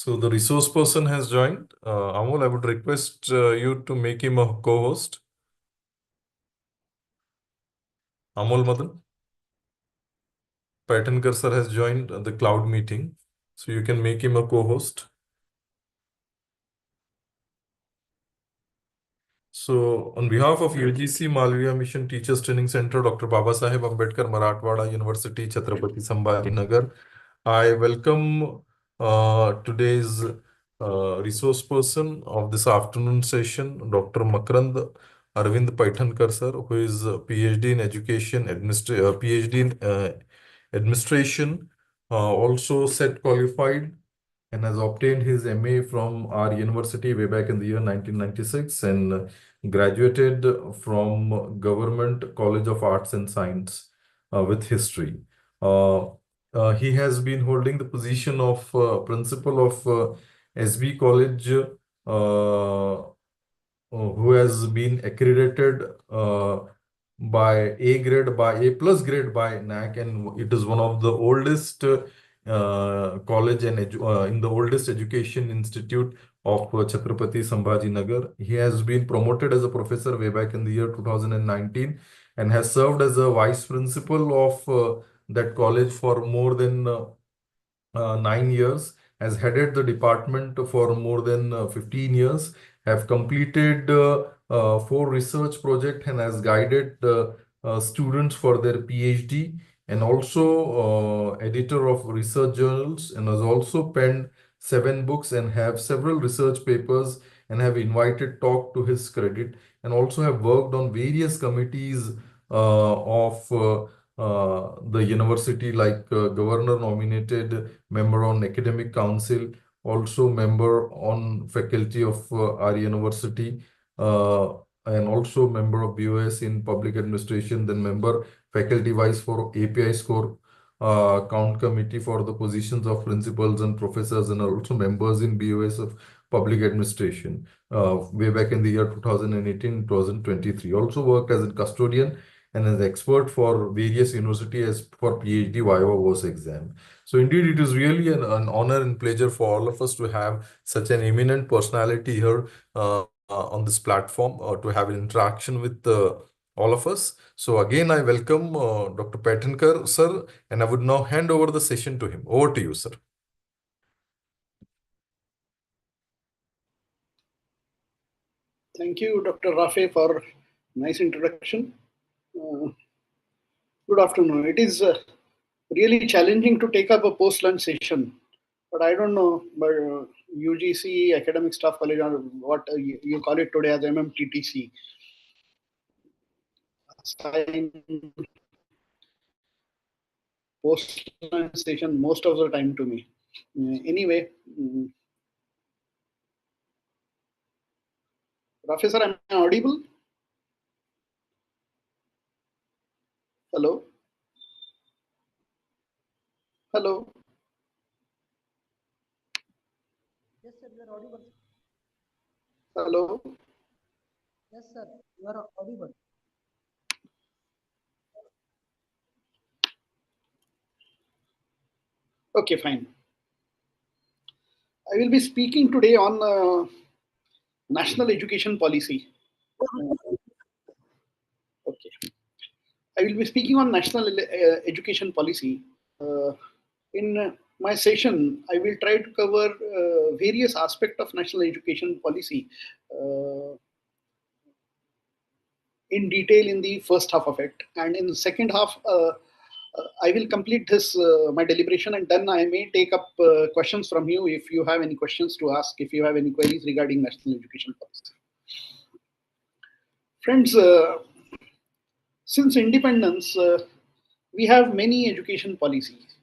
So the resource person has joined. Amol, I would request you to make him a co-host. Amol Madan. Paithankar sir has joined the cloud meeting. So you can make him a co-host. So on behalf of UGC Malviya Mission Teachers Training Center, Dr. Babasaheb Ambedkar Marathwada University, Chhatrapati Sambhaji Nagar, I welcome today's resource person of this afternoon session, Dr. Makarand Arvind Paithankar sir, who is a PhD in education, PhD in administration, also set qualified and has obtained his MA from our university way back in the year 1996 and graduated from Government College of Arts and Science with history. He has been holding the position of principal of SB College, who has been accredited by A grade, by A plus grade by NAC, and it is one of the oldest college and in the oldest education institute of Chhatrapati Sambhaji Nagar. He has been promoted as a professor way back in the year 2019 and has served as a vice principal of that college for more than 9 years, has headed the department for more than 15 years, have completed 4 research projects and has guided students for their PhD, and also editor of research journals, and has also penned 7 books and have several research papers and have invited talk to his credit, and also have worked on various committees of the university, like governor nominated member on academic council, also member on faculty of our university, and also member of BOS in public administration, then member faculty wise for API score count committee for the positions of principals and professors, and also members in BOS of public administration way back in the year 2018, 2023. Also worked as a custodian and as expert for various universities as for PhD Viva Voce exam. So indeed, it is really an honor and pleasure for all of us to have such an eminent personality here on this platform to have an interaction with all of us. So again, I welcome Dr. Paithankar sir, and I would now hand over the session to him. Over to you, sir. Thank you, Dr. Rafe, for nice introduction. Good afternoon. It is really challenging to take up a post-lunch session, but I don't know, but UGC Academic Staff College, or what you call it today as MMTTC, assign post-lunch session most of the time to me. Anyway, Rafe sir, am I audible? Hello? Hello? Yes, sir, you are audible. Hello? Yes, sir, you are audible. Okay, fine. I will be speaking today on national education policy. Okay. I will be speaking on national education policy. In my session, I will try to cover various aspects of national education policy in detail in the first half of it, and in the second half, I will complete this my deliberation, and then I may take up questions from you if you have any questions to ask, if you have any queries regarding national education policy. Friends, since independence, we have many education policies.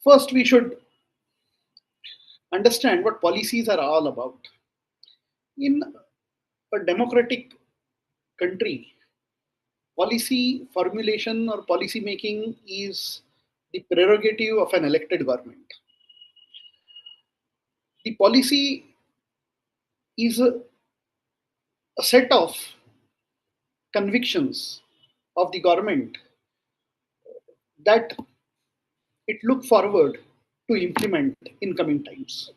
First, we should understand what policies are all about. In a democratic country, policy formulation or policy making is the prerogative of an elected government. The policy is a set of convictions of the government that it look forward to implement in coming times.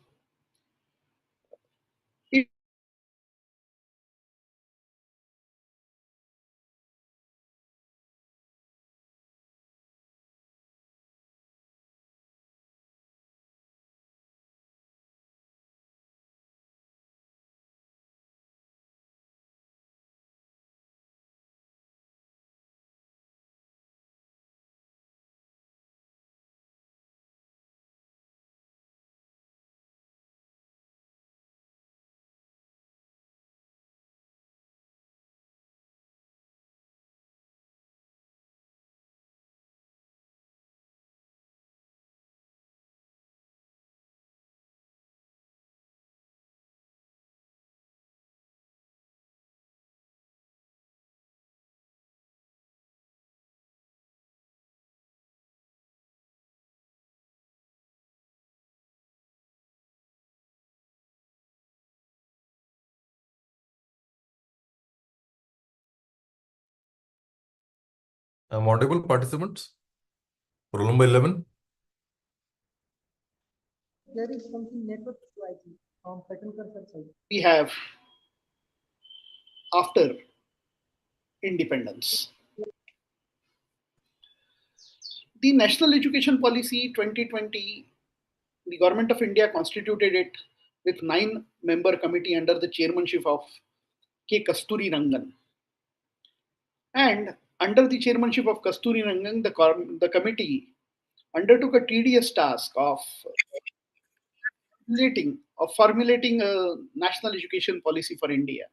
I'm audible, participants? Roll number 11. There is something network issue, I think, from Paithankar sir side. We have after independence. The National Education Policy 2020, the Government of India constituted it with 9-member committee under the chairmanship of K. Kasturi Rangan. And under the chairmanship of Kasturi Rangan, the committee undertook a tedious task of formulating a national education policy for India.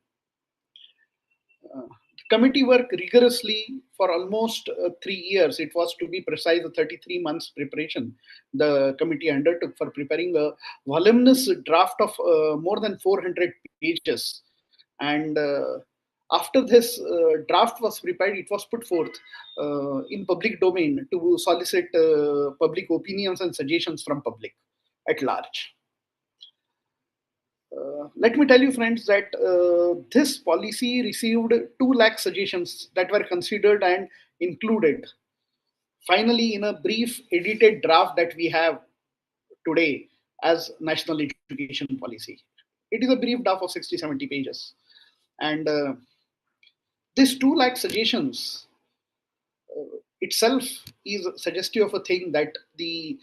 The committee worked rigorously for almost 3 years. It was, to be precise, a 33 months preparation the committee undertook for preparing a voluminous draft of more than 400 pages. And after this draft was prepared, it was put forth in public domain to solicit public opinions and suggestions from public at large. Let me tell you, friends, that this policy received 2 lakh suggestions that were considered and included finally in a brief edited draft that we have today as National Education Policy. It is a brief draft of 60-70 pages. And this 2 lakh suggestions itself is suggestive of a thing that the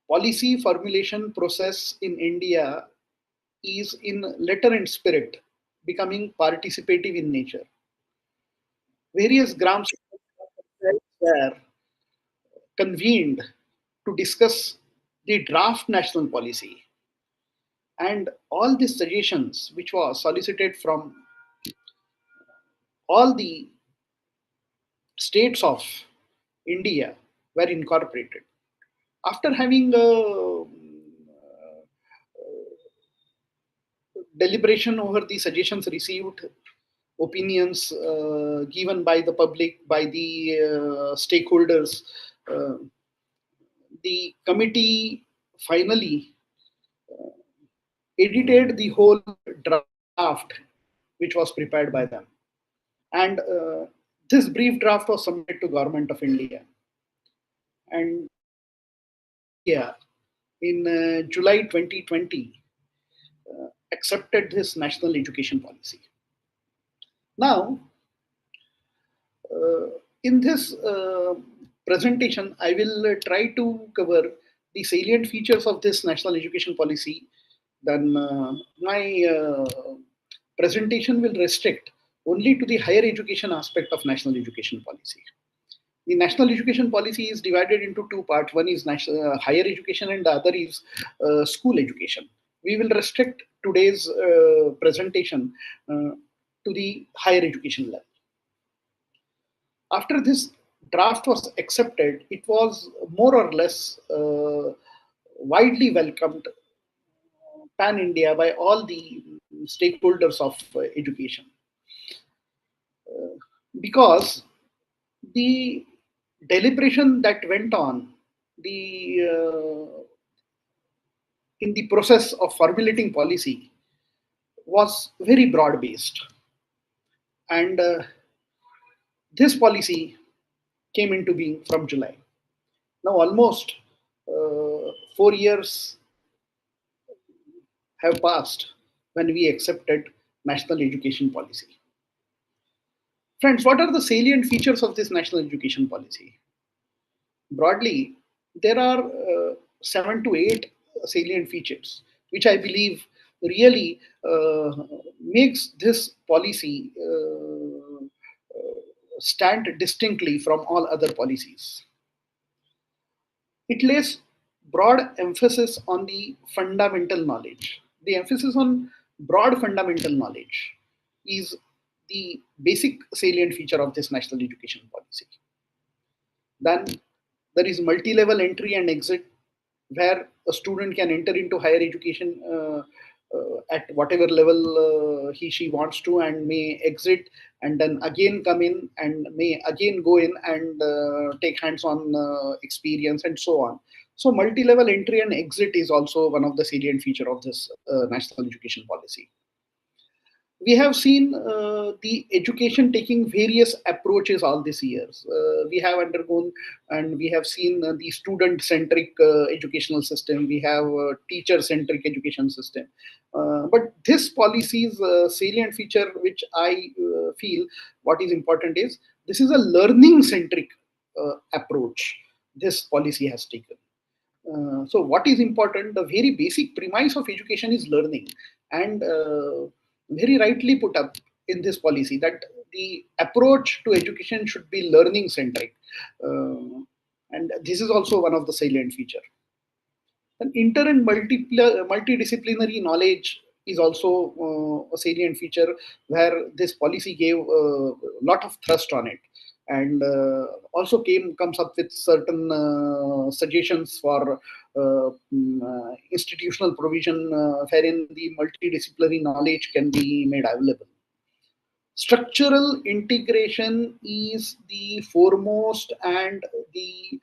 policy formulation process in India is in letter and spirit becoming participative in nature. Various gram were convened to discuss the draft national policy, and all these suggestions which were solicited from all the states of India were incorporated. After having a deliberation over the suggestions received, opinions given by the public, by the stakeholders, uh, the committee finally edited the whole draft which was prepared by them. And this brief draft was submitted to Government of India. And yeah, in July 2020, accepted this national education policy. Now, in this presentation, I will try to cover the salient features of this national education policy. Then my presentation will restrict only to the higher education aspect of national education policy. The national education policy is divided into 2 parts. One is national, higher education, and the other is school education. We will restrict today's presentation to the higher education level. After this draft was accepted, it was more or less widely welcomed pan India by all the stakeholders of education. Because the deliberation that went on the in the process of formulating policy was very broad based, and this policy came into being from July. Now almost 4 years have passed when we accepted national education policy. Friends, what are the salient features of this national education policy? Broadly, there are 7 to 8 salient features, which I believe really makes this policy stand distinctly from all other policies. It lays broad emphasis on the fundamental knowledge. The emphasis on broad fundamental knowledge is the basic salient feature of this national education policy. Then there is multi-level entry and exit, where a student can enter into higher education at whatever level he she wants to, and may exit and then again come in and may again go in and take hands-on experience and so on. So multi-level entry and exit is also one of the salient feature of this national education policy. We have seen the education taking various approaches all these years. We have undergone and we have seen the student-centric educational system. We have teacher-centric education system. But this policy's salient feature, which I feel what is important is this is a learning-centric approach this policy has taken. So what is important, the very basic premise of education is learning, and very rightly put up in this policy that the approach to education should be learning centric, and this is also one of the salient feature. And inter and multidisciplinary knowledge is also a salient feature, where this policy gave a lot of thrust on it, and also comes up with certain suggestions for institutional provision, wherein the multidisciplinary knowledge can be made available. Structural integration is the foremost and the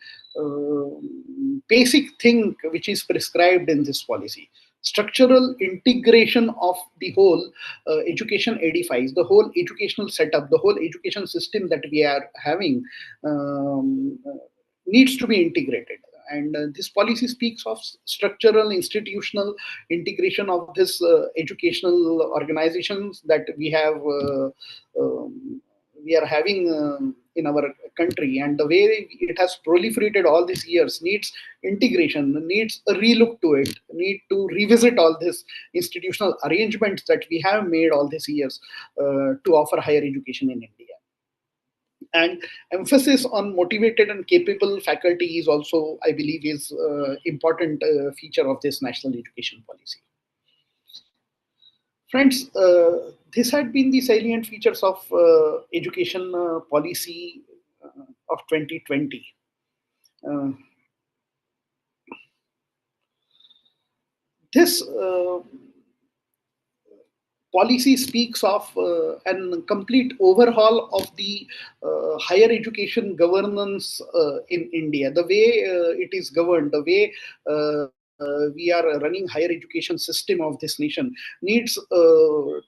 basic thing which is prescribed in this policy. Structural integration of the whole education edifice, the whole educational setup, the whole education system that we are having needs to be integrated. And this policy speaks of structural institutional integration of this educational organizations that we are having in our country, and the way it has proliferated all these years needs integration, needs a relook to it, need to revisit all these institutional arrangements that we have made all these years to offer higher education in India. And emphasis on motivated and capable faculty is also, I believe, is important feature of this national education policy. Friends, this had been the salient features of education policy of 2020. Uh, this policy speaks of an complete overhaul of the higher education governance in India. The way it is governed, the way we are running higher education system of this nation needs a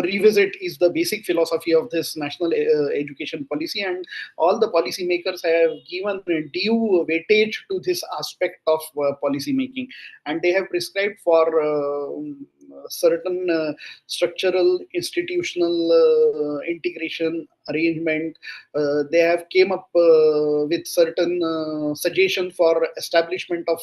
revisit is the basic philosophy of this national education policy, and all the policy makers have given due weightage to this aspect of policy making, and they have prescribed for certain structural institutional integration arrangement. They have came up with certain suggestion for establishment of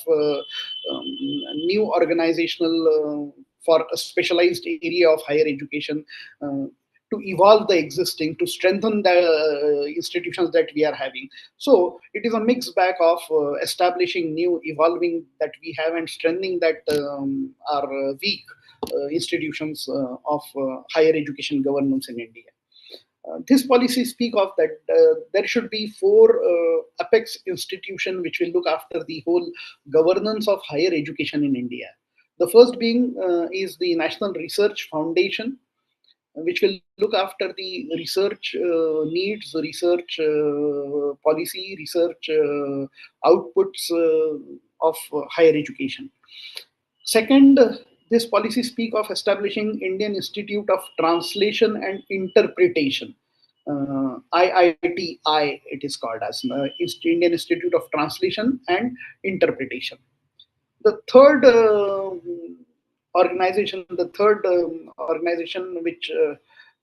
new organizational for a specialized area of higher education, to evolve the existing, to strengthen the institutions that we are having. So it is a mixed bag of establishing new, evolving that we have, and strengthening that are weak institutions of higher education governance in India. This policy speak of that there should be 4 apex institution which will look after the whole governance of higher education in India. The first being is the National Research Foundation, which will look after the research needs, research policy, research outputs of higher education. Second, this policy speak of establishing Indian Institute of Translation and Interpretation. IITI, it is called as Indian Institute of Translation and Interpretation. The third organization which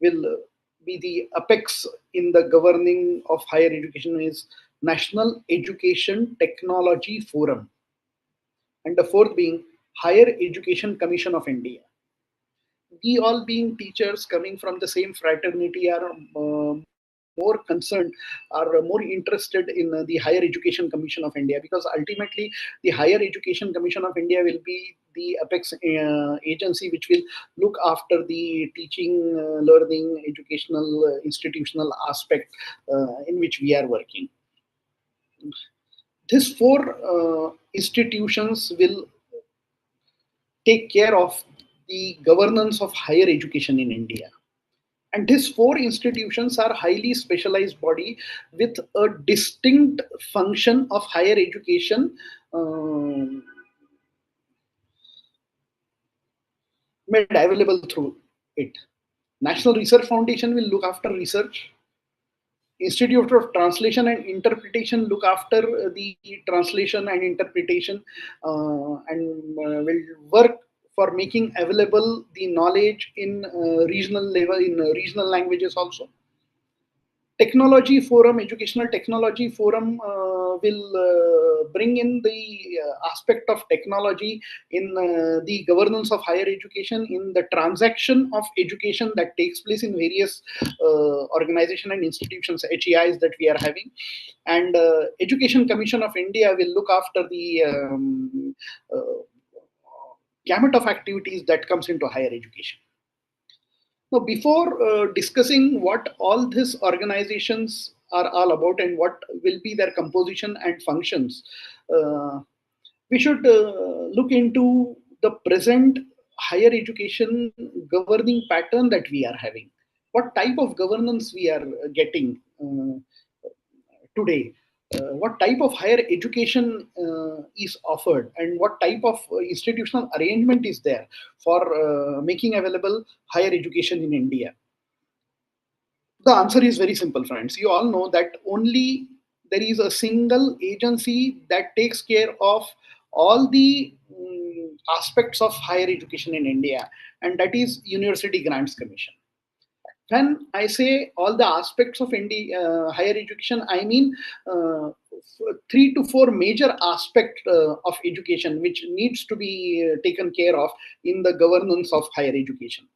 will be the apex in the governing of higher education is National Education Technology Forum, and the fourth being Higher Education Commission of India. We all being teachers coming from the same fraternity are more concerned, are more interested in the Higher Education Commission of India, because ultimately the Higher Education Commission of India will be the apex agency which will look after the teaching, learning, educational, institutional aspect in which we are working. These four institutions will take care of the governance of higher education in India. And these four institutions are highly specialized body with a distinct function of higher education made available through it. National Research Foundation will look after research. Institute of Translation and Interpretation look after the translation and interpretation and will work for making available the knowledge in regional level, in regional languages also. Technology Forum, Educational Technology Forum will bring in the aspect of technology in the governance of higher education, in the transaction of education that takes place in various organizations and institutions, HEIs that we are having. And Education Commission of India will look after the gamut of activities that comes into higher education. Now, before discussing what all these organizations are all about and what will be their composition and functions, we should look into the present higher education governing pattern that we are having. What type of governance we are getting today? What type of higher education is offered, and what type of institutional arrangement is there for making available higher education in India? The answer is very simple, friends. You all know that only there is a single agency that takes care of all the aspects of higher education in India, and that is University Grants Commission. When I say all the aspects of higher education, I mean 3 to 4 major aspects of education which needs to be taken care of in the governance of higher education.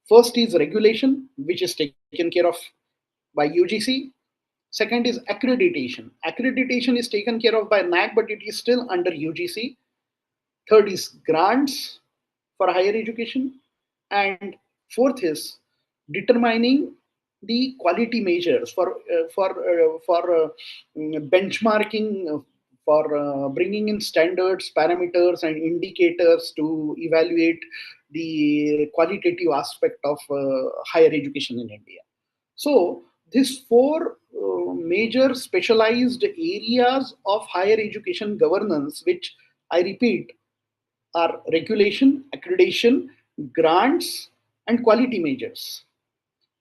First is regulation, which is taken care of by UGC. Second is accreditation. Accreditation is taken care of by NAC, but it is still under UGC. Third is grants for higher education. And fourth is determining the quality measures for benchmarking, for bringing in standards, parameters, and indicators to evaluate the qualitative aspect of higher education in India. So these four major specialized areas of higher education governance, which I repeat are regulation, accreditation, grants, and quality measures.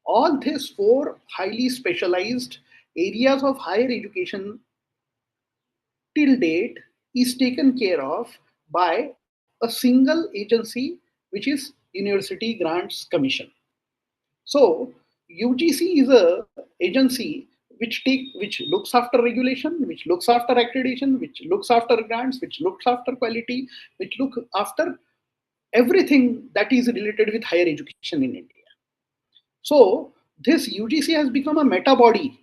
All these four highly specialized areas of higher education till date is taken care of by a single agency, which is University Grants Commission. So UGC is a agency which looks after regulation, which looks after accreditation, which looks after grants, which looks after quality, which look after everything that is related with higher education in India. So this UGC has become a meta body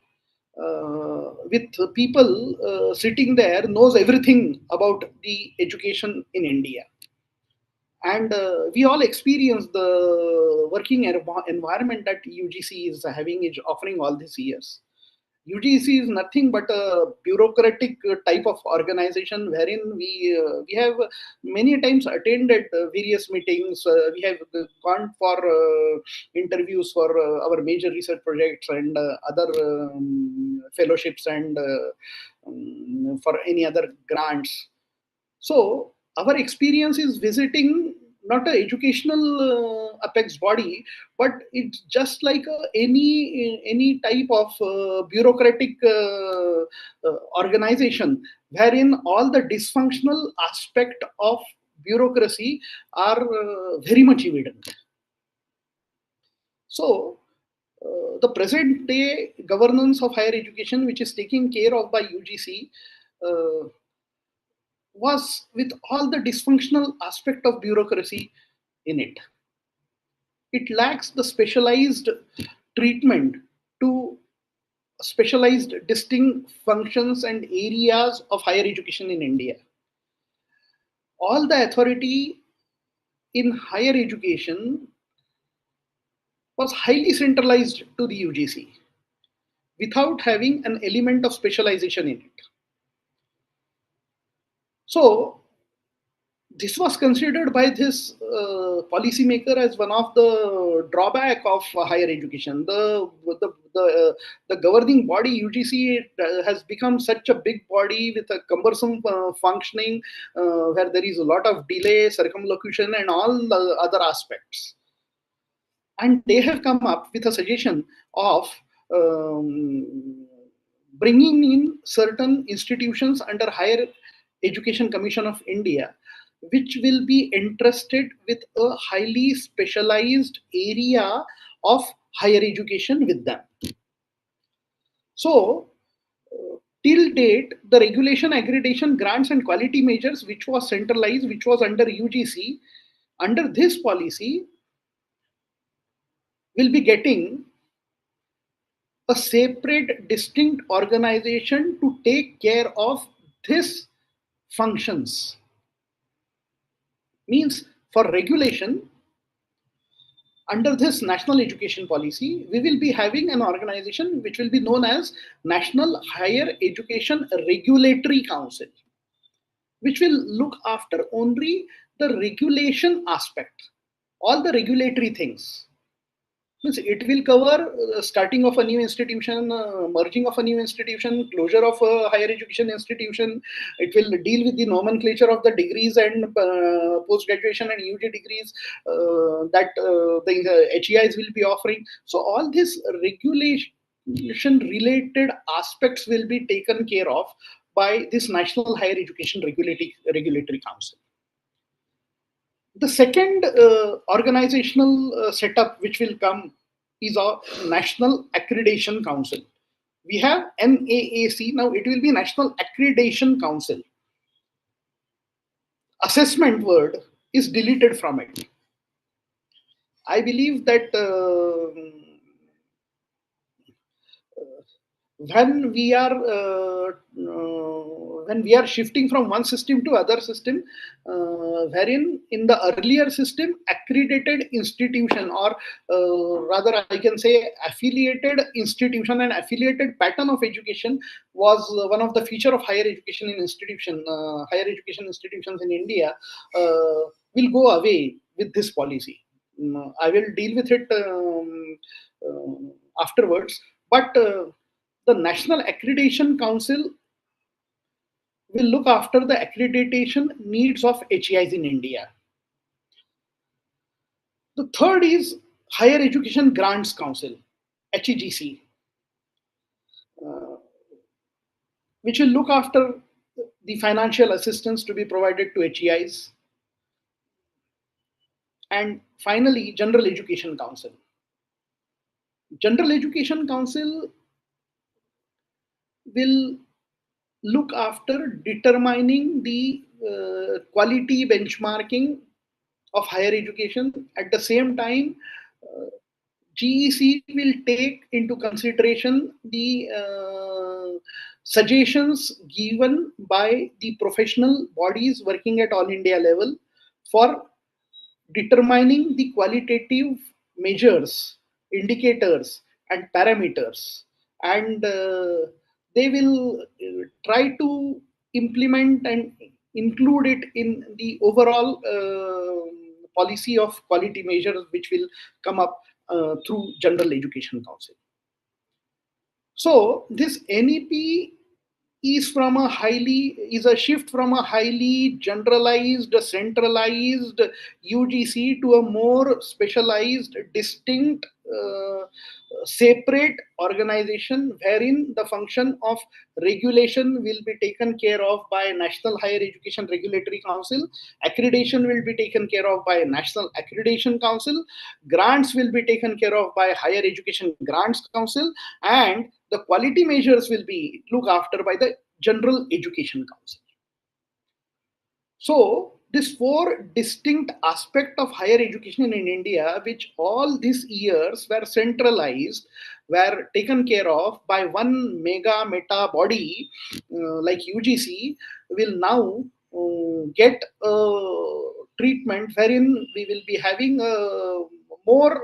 with people sitting there knows everything about the education in India. And we all experience the working environment that UGC is having, is offering all these years. UGC is nothing but a bureaucratic type of organization wherein we have many times attended various meetings. We have gone for interviews for our major research projects and other fellowships and for any other grants. So our experience is visiting not an educational apex body, but it's just like any type of bureaucratic organization, wherein all the dysfunctional aspect of bureaucracy are very much evident. So the present day governance of higher education, which is taken care of by UGC, was with all the dysfunctional aspect of bureaucracy in it. It lacks the specialized treatment to specialized distinct functions and areas of higher education in India. All the authority in higher education was highly centralized to the UGC without having an element of specialization in it. So this was considered by this policymaker as one of the drawback of higher education. The governing body UGC has become such a big body with a cumbersome functioning, where there is a lot of delay, circumlocution, and all the other aspects. And they have come up with a suggestion of bringing in certain institutions under Higher Education Commission of India, which will be entrusted with a highly specialized area of higher education with them. So, till date, the regulation, accreditation, grants, and quality measures, which was centralized, which was under UGC, under this policy, will be getting a separate, distinct organization to take care of this functions. Means for regulation, under this national education policy, we will be having an organization which will be known as National Higher Education Regulatory Council, which will look after only the regulation aspect, all the regulatory things. Means it will cover starting of a new institution, merging of a new institution, closure of a higher education institution. It will deal with the nomenclature of the degrees and post-graduation and UG degrees that the HEIs will be offering. So all these regulation related aspects will be taken care of by this National Higher Education Regulatory Council. The second organizational setup which will come is our National Accreditation Council. We have NAAC, now it will be National Accreditation Council. Assessment word is deleted from it. I believe that when we are shifting from one system to other system, wherein in the earlier system accredited institution, or rather I can say affiliated institution and affiliated pattern of education was one of the feature of higher education institutions in India, will go away with this policy. I will deal with it afterwards, but the National Accreditation Council will look after the accreditation needs of HEIs in India. The third is Higher Education Grants Council, HEGC, which will look after the financial assistance to be provided to HEIs. And finally, General Education Council. General Education Council will look after determining the quality benchmarking of higher education. At the same time, GEC will take into consideration the suggestions given by the professional bodies working at all India level for determining the qualitative measures, indicators, and parameters. And they will try to implement and include it in the overall policy of quality measures which will come up through General Education Council. So this NEP is a shift from a highly generalized, centralized UGC to a more specialized, distinct, separate organization, wherein the function of regulation will be taken care of by National Higher Education Regulatory Council, accreditation will be taken care of by National Accreditation Council, grants will be taken care of by Higher Education Grants Council, and the quality measures will be looked after by the General Education Council. So this four distinct aspects of higher education in India, which all these years were centralized, were taken care of by one mega meta body like UGC, will now get treatment wherein we will be having a more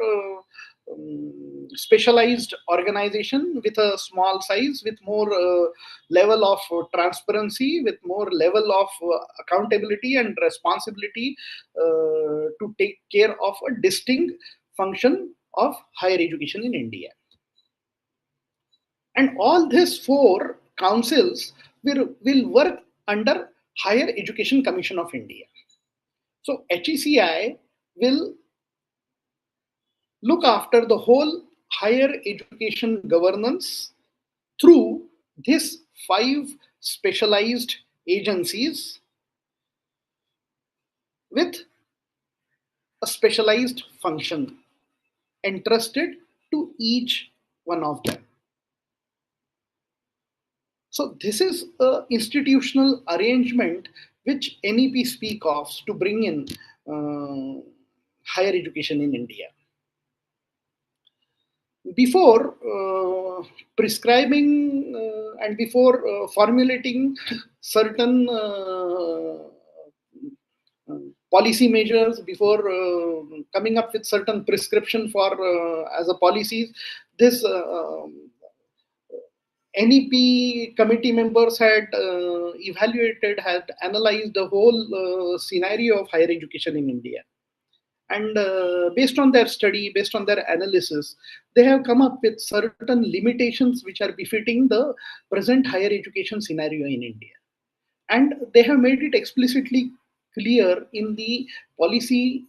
specialized organization with a small size, with more level of transparency, with more level of accountability and responsibility to take care of a distinct function of higher education in India. And all these four councils will work under Higher Education Commission of India. So HECI will look after the whole higher education governance through these five specialized agencies with a specialized function entrusted to each one of them. So this is an institutional arrangement which NEP speak of to bring in higher education in India. Before prescribing and before formulating certain policy measures, before coming up with certain prescription for as a policies, this NEP committee members had evaluated, had analyzed the whole scenario of higher education in India. And based on their study, based on their analysis, they have come up with certain limitations which are befitting the present higher education scenario in India. And they have made it explicitly clear in the policy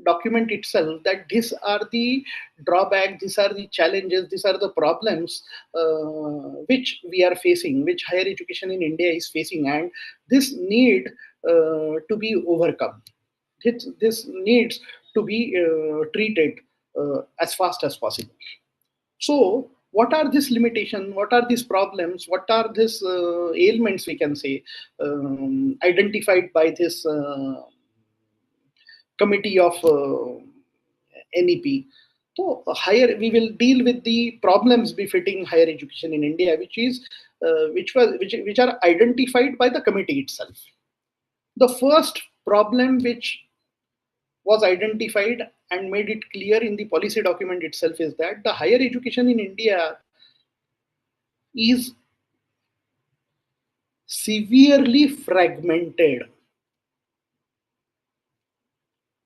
document itself that these are the drawbacks, these are the challenges, these are the problems which we are facing, which higher education in India is facing, and this need to be overcome. This needs to be treated as fast as possible. So, what are these limitations? What are these problems? What are these ailments, we can say, identified by this committee of NEP? So, we will deal with the problems befitting higher education in India, which are identified by the committee itself. The first problem which was identified and made it clear in the policy document itself is that the higher education in India is severely fragmented.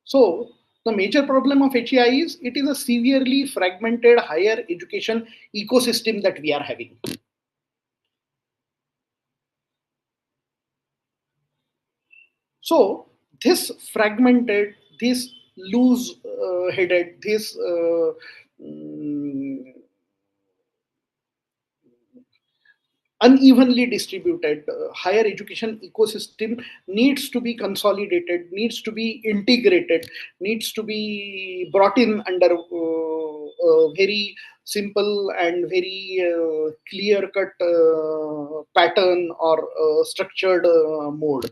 So the major problem of HEI is it is a severely fragmented higher education ecosystem that we are having. So this fragmented, this loose-headed, this unevenly distributed higher education ecosystem needs to be consolidated, needs to be integrated, needs to be brought in under a very simple and very clear-cut pattern or structured mode.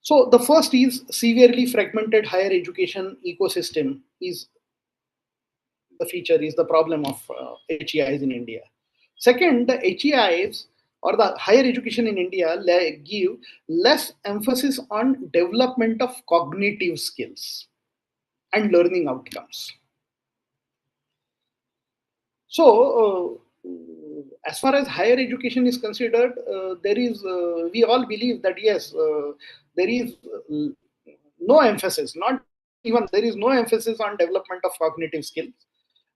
So the first is severely fragmented higher education ecosystem is the feature, is the problem of HEIs in India. Second, the HEIs or the higher education in India give less emphasis on development of cognitive skills and learning outcomes. So, as far as higher education is considered, we all believe that yes, there is no emphasis, not even there is no emphasis on development of cognitive skills,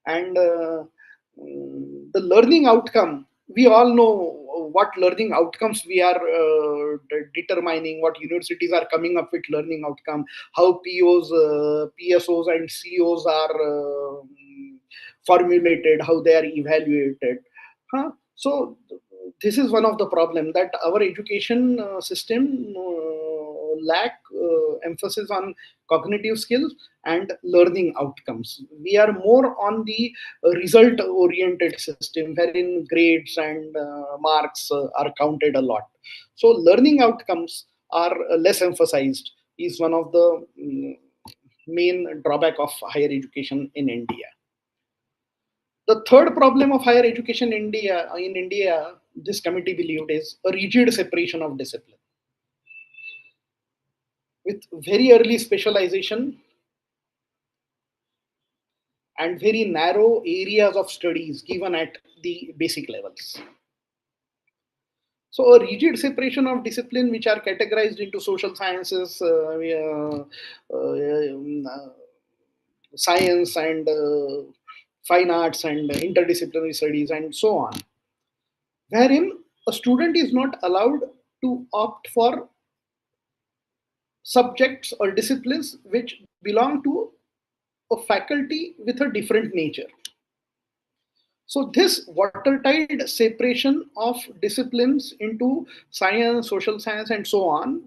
and the learning outcome we all know what learning outcomes we are determining, what universities are coming up with learning outcome, how POs, PSOs and COs are formulated, how they are evaluated. So this is one of the problem, that our education system lack emphasis on cognitive skills and learning outcomes. We are more on the result oriented system, wherein grades and marks are counted a lot. So learning outcomes are less emphasized, is one of the main drawback of higher education in India. The third problem of higher education in India, this committee believed, is a rigid separation of discipline with very early specialization and very narrow areas of studies given at the basic levels. So a rigid separation of discipline, which are categorized into social sciences, science and fine arts and interdisciplinary studies and so on, wherein a student is not allowed to opt for subjects or disciplines which belong to a faculty with a different nature. So this watertight separation of disciplines into science, social science, and so on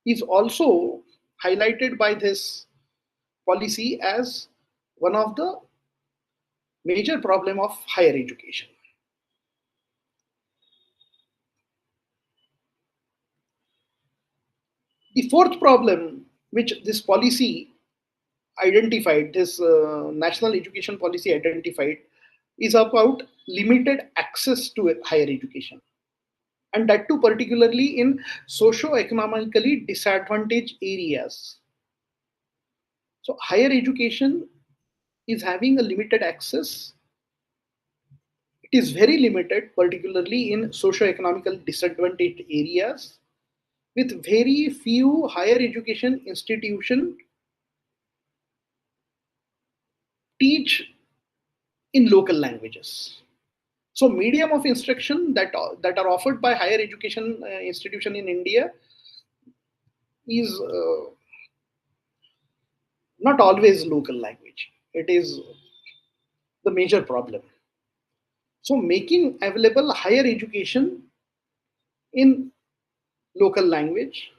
is also highlighted by this policy as one of the major problem of higher education. The fourth problem which this policy identified, this national education policy identified, is about limited access to higher education, and that too particularly in socio-economically disadvantaged areas. So higher education is having a limited access. It is very limited, particularly in socio-economical disadvantaged areas, with very few higher education institutions teach in local languages. So medium of instruction that are offered by higher education institution in India is not always local language. It is the major problem. So making available higher education in local language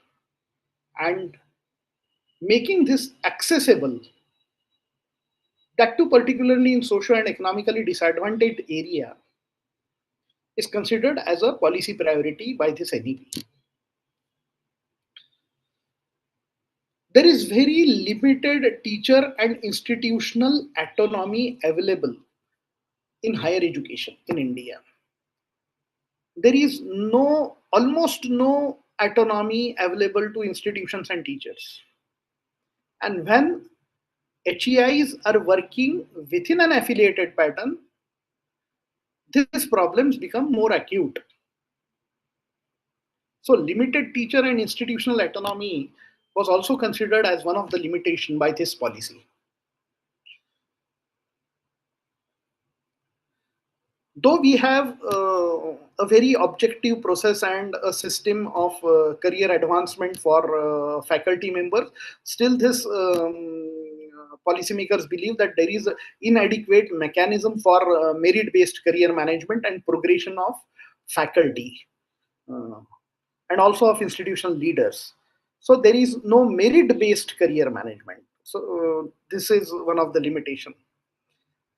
and making this accessible, that too particularly in socio and economically disadvantaged area, is considered as a policy priority by this NEP. There is very limited teacher and institutional autonomy available in higher education in India. There is almost no autonomy available to institutions and teachers. And when HEIs are working within an affiliated pattern, these problems become more acute. So limited teacher and institutional autonomy was also considered as one of the limitation by this policy. Though we have a very objective process and a system of career advancement for faculty members, still this policymakers believe that there is inadequate mechanism for merit based career management and progression of faculty uh, and also of institutional leaders. So there is no merit based career management. So this is one of the limitation.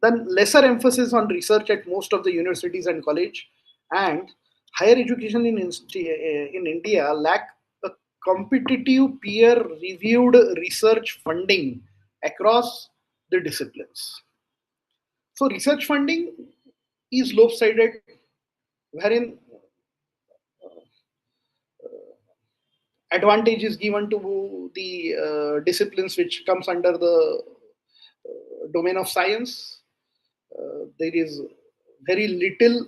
Then lesser emphasis on research at most of the universities and college, and higher education in India lack a competitive peer reviewed research funding across the disciplines. So research funding is lopsided, wherein advantage is given to the disciplines which comes under the domain of science. There is very little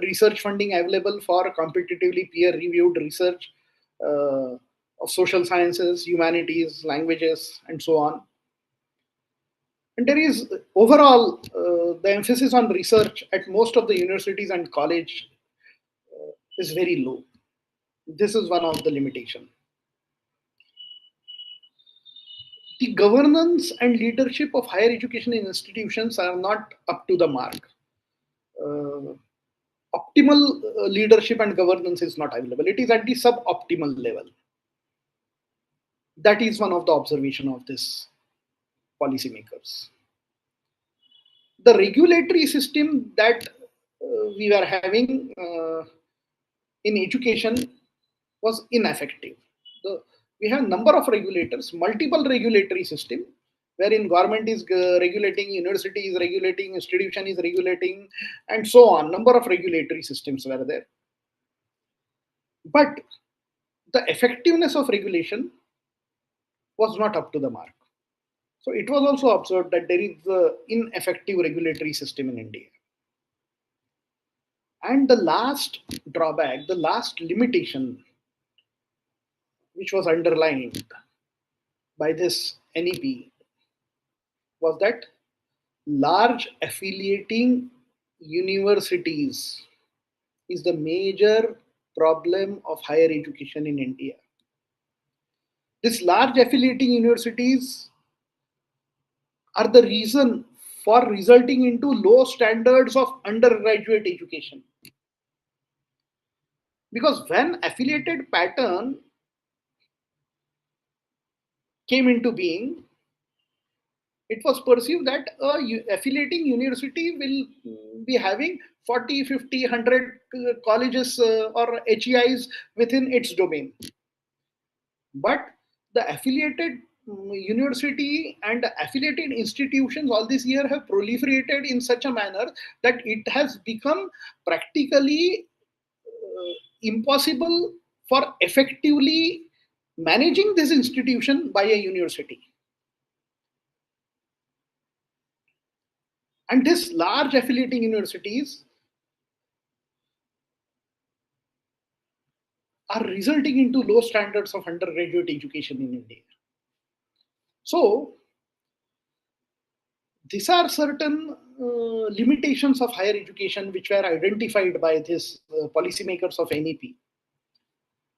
research funding available for competitively peer reviewed research of social sciences, humanities, languages, and so on. And there is overall the emphasis on research at most of the universities and college is very low. This is one of the limitation. The governance and leadership of higher education in institutions are not up to the mark. Uh, Optimal leadership and governance is not available. It is at the suboptimal level. That is one of the observation of this policymakers. The regulatory system that we were having in education was ineffective. We have number of regulators, multiple regulatory system, wherein government is regulating, university is regulating, institution is regulating, and so on. Number of regulatory systems were there. But the effectiveness of regulation was not up to the mark. So it was also observed that there is an ineffective regulatory system in India. And the last drawback, the last limitation, which was underlined by this NEP, was that large affiliating universities is the major problem of higher education in India. These large affiliating universities are the reason for resulting into low standards of undergraduate education. Because when affiliated pattern came into being, it was perceived that affiliating university will be having 40, 50, 100 colleges or HEIs within its domain. But the affiliated university and affiliated institutions all this year have proliferated in such a manner that it has become practically impossible for effectively managing this institution by a university. And these large affiliating universities are resulting into low standards of undergraduate education in India. So, these are certain limitations of higher education which were identified by these policymakers of NEP.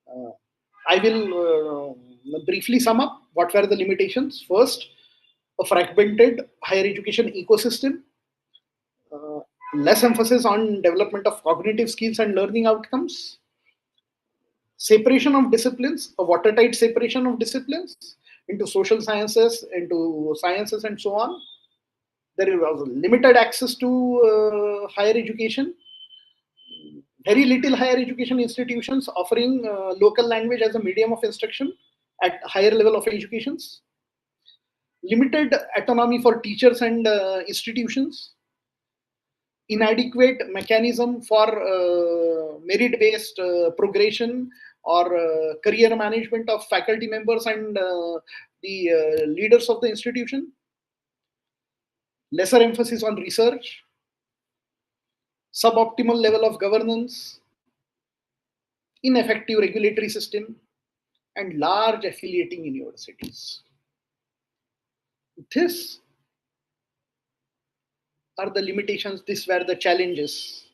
Uh, I will briefly sum up what were the limitations. First, a fragmented higher education ecosystem, uh, less emphasis on development of cognitive skills and learning outcomes, separation of disciplines, a watertight separation of disciplines into social sciences, into sciences, and so on. There was limited access to higher education, very little higher education institutions offering local language as a medium of instruction at higher level of educations, limited autonomy for teachers and institutions, inadequate mechanism for merit based progression or career management of faculty members and the leaders of the institution, lesser emphasis on research, suboptimal level of governance, ineffective regulatory system, and large affiliating universities. These are the limitations, these were the challenges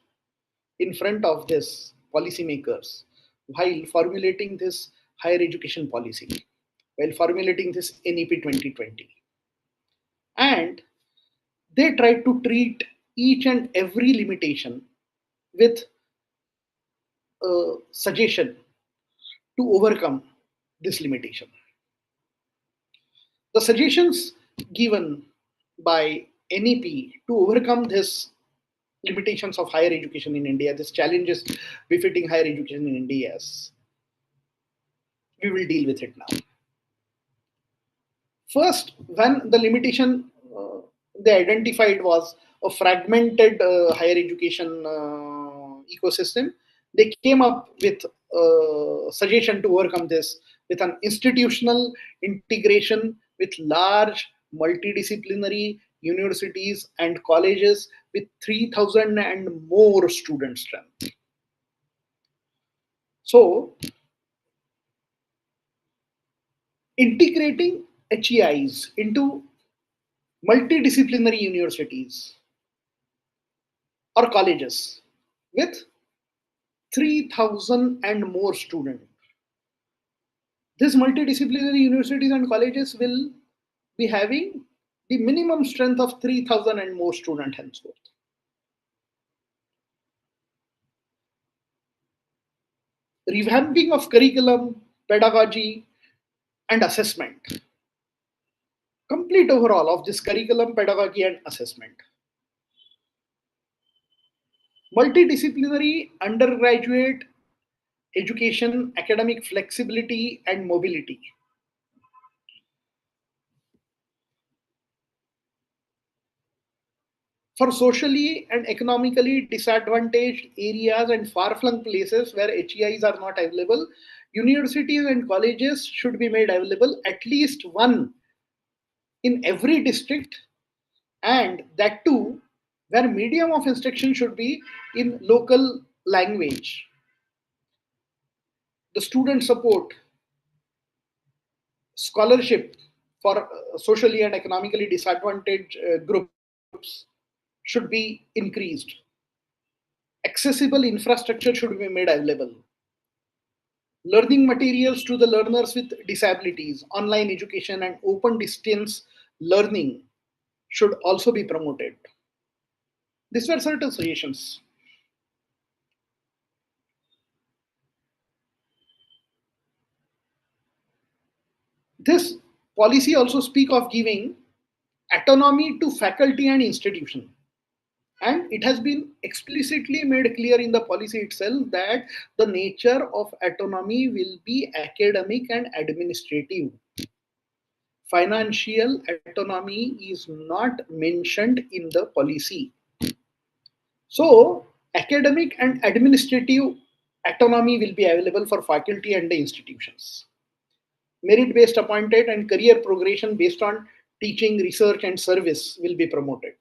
in front of this policymakers while formulating this higher education policy, while formulating this NEP 2020. And they tried to treat each and every limitation with a suggestion to overcome this limitation. The suggestions given by NEP to overcome this limitations of higher education in India, these challenges befitting higher education in India, we will deal with it now. First, when the limitation they identified was a fragmented higher education ecosystem, they came up with a suggestion to overcome this with an institutional integration with large multidisciplinary universities and colleges with 3,000 and more student strength. So, integrating HEIs into multidisciplinary universities or colleges with 3,000 and more students. These multidisciplinary universities and colleges will be having the minimum strength of 3,000 and more students henceforth. Revamping of curriculum, pedagogy, and assessment. Complete overhaul of this curriculum, pedagogy, and assessment. Multidisciplinary undergraduate education, academic flexibility, and mobility. For socially and economically disadvantaged areas and far-flung places where HEIs are not available, universities and colleges should be made available, at least one in every district, and that too where medium of instruction should be in local language. The student support, scholarship for socially and economically disadvantaged groups should be increased. Accessible infrastructure should be made available. Learning materials to the learners with disabilities, online education, and open distance learning should also be promoted. These were certain suggestions. This policy also speak of giving autonomy to faculty and institution. And it has been explicitly made clear in the policy itself that the nature of autonomy will be academic and administrative. Financial autonomy is not mentioned in the policy. So, academic and administrative autonomy will be available for faculty and the institutions. Merit based appointed and career progression based on teaching, research, and service will be promoted.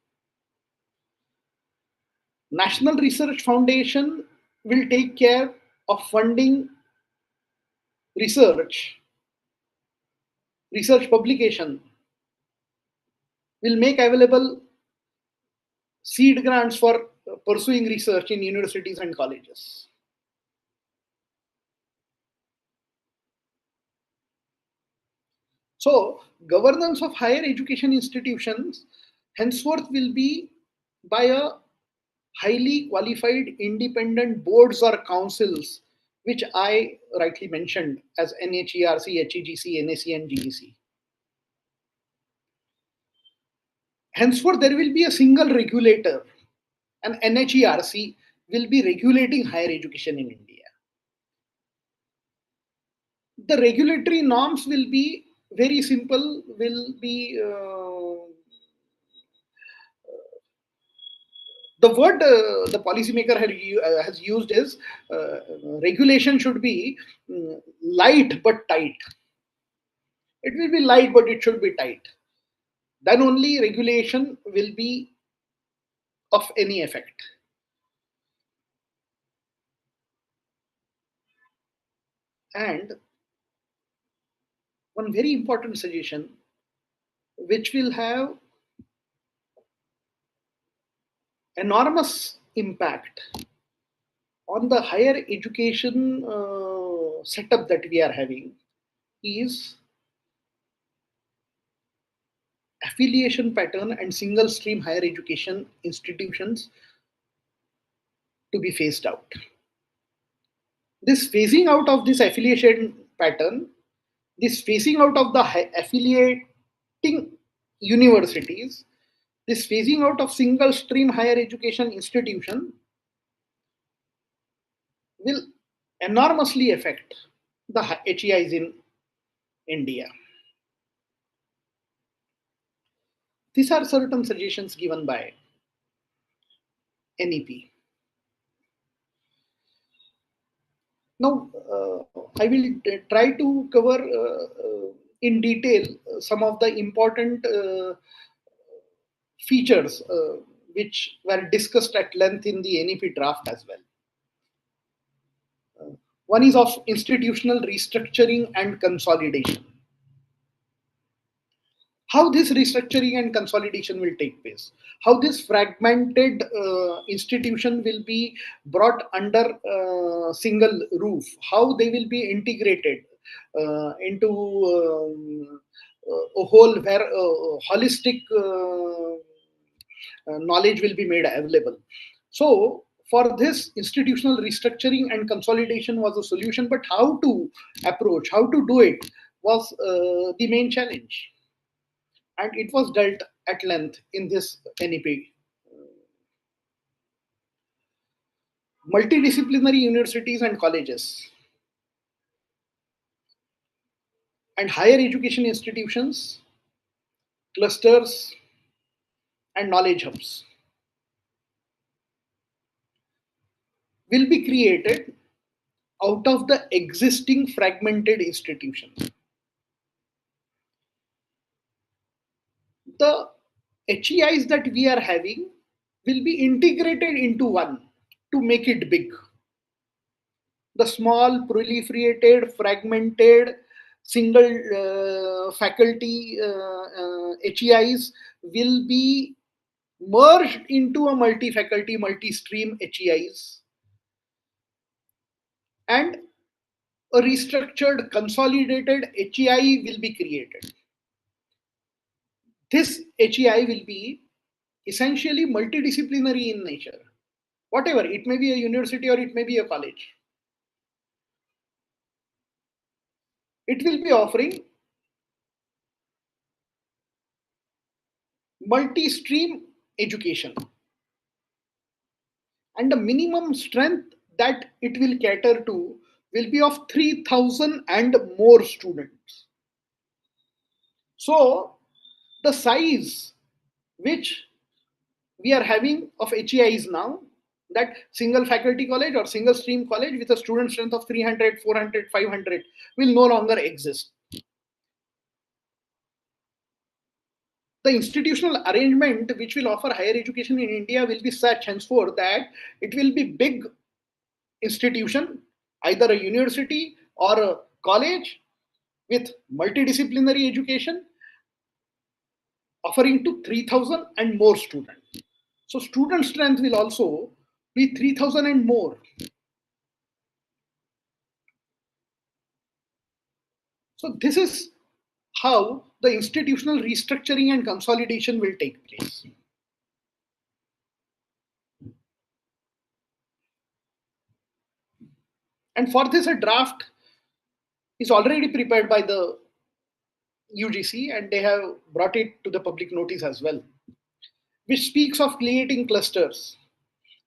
National Research Foundation will take care of funding research, research publication, will make available seed grants for pursuing research in universities and colleges. So, governance of higher education institutions henceforth will be by a highly qualified independent boards or councils, which I rightly mentioned as NHERC, HEGC, NAC, and GEC. Henceforth, there will be a single regulator, and NHERC will be regulating higher education in India. The regulatory norms will be very simple, will be the word the policymaker has used is regulation should be light but tight. It will be light, but it should be tight. Then only regulation will be of any effect. And one very important suggestion, which will have enormous impact on the higher education setup that we are having, is affiliation pattern and single stream higher education institutions to be phased out. This phasing out of this affiliation pattern, this phasing out of the affiliating universities, this phasing out of single stream higher education institution will enormously affect the HEIs in India. These are certain suggestions given by NEP. Now, I will try to cover in detail some of the important features which were discussed at length in the NEP draft as well. One is of institutional restructuring and consolidation. how this restructuring and consolidation will take place, how this fragmented institution will be brought under single roof, how they will be integrated into a whole where holistic knowledge will be made available. So for this, institutional restructuring and consolidation was a solution, but how to approach, how to do it was the main challenge, and it was dealt at length in this NEP. Multidisciplinary universities and colleges and higher education institutions, clusters, and knowledge hubs will be created out of the existing fragmented institutions. The HEIs that we are having will be integrated into one to make it big. The small, proliferated, fragmented, single faculty HEIs will be merged into a multi-faculty, multi-stream HEIs, and a restructured, consolidated HEI will be created. This HEI will be essentially multidisciplinary in nature. Whatever, it may be a university or it may be a college. It will be offering multi-stream education, and the minimum strength that it will cater to will be of 3,000 and more students. So the size which we are having of HEIs now, that single faculty college or single stream college with a student strength of 300, 400, 500 will no longer exist. The institutional arrangement which will offer higher education in India will be such henceforth that it will be big institution, either a university or a college with multidisciplinary education offering to 3,000 and more students. So student strength will also be 3,000 and more. So this is how the institutional restructuring and consolidation will take place. And for this, a draft is already prepared by the UGC, and they have brought it to the public notice as well, which speaks of creating clusters,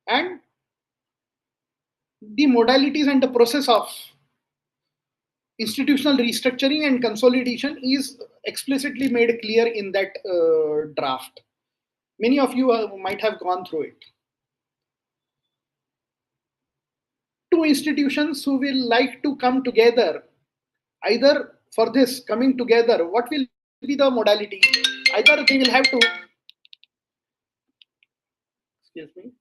and the modalities and the process of institutional restructuring and consolidation is explicitly made clear in that draft. Many of you might have gone through it. Two institutions who will like to come together, either for this coming together, what will be the modality? Either they will have to, excuse me,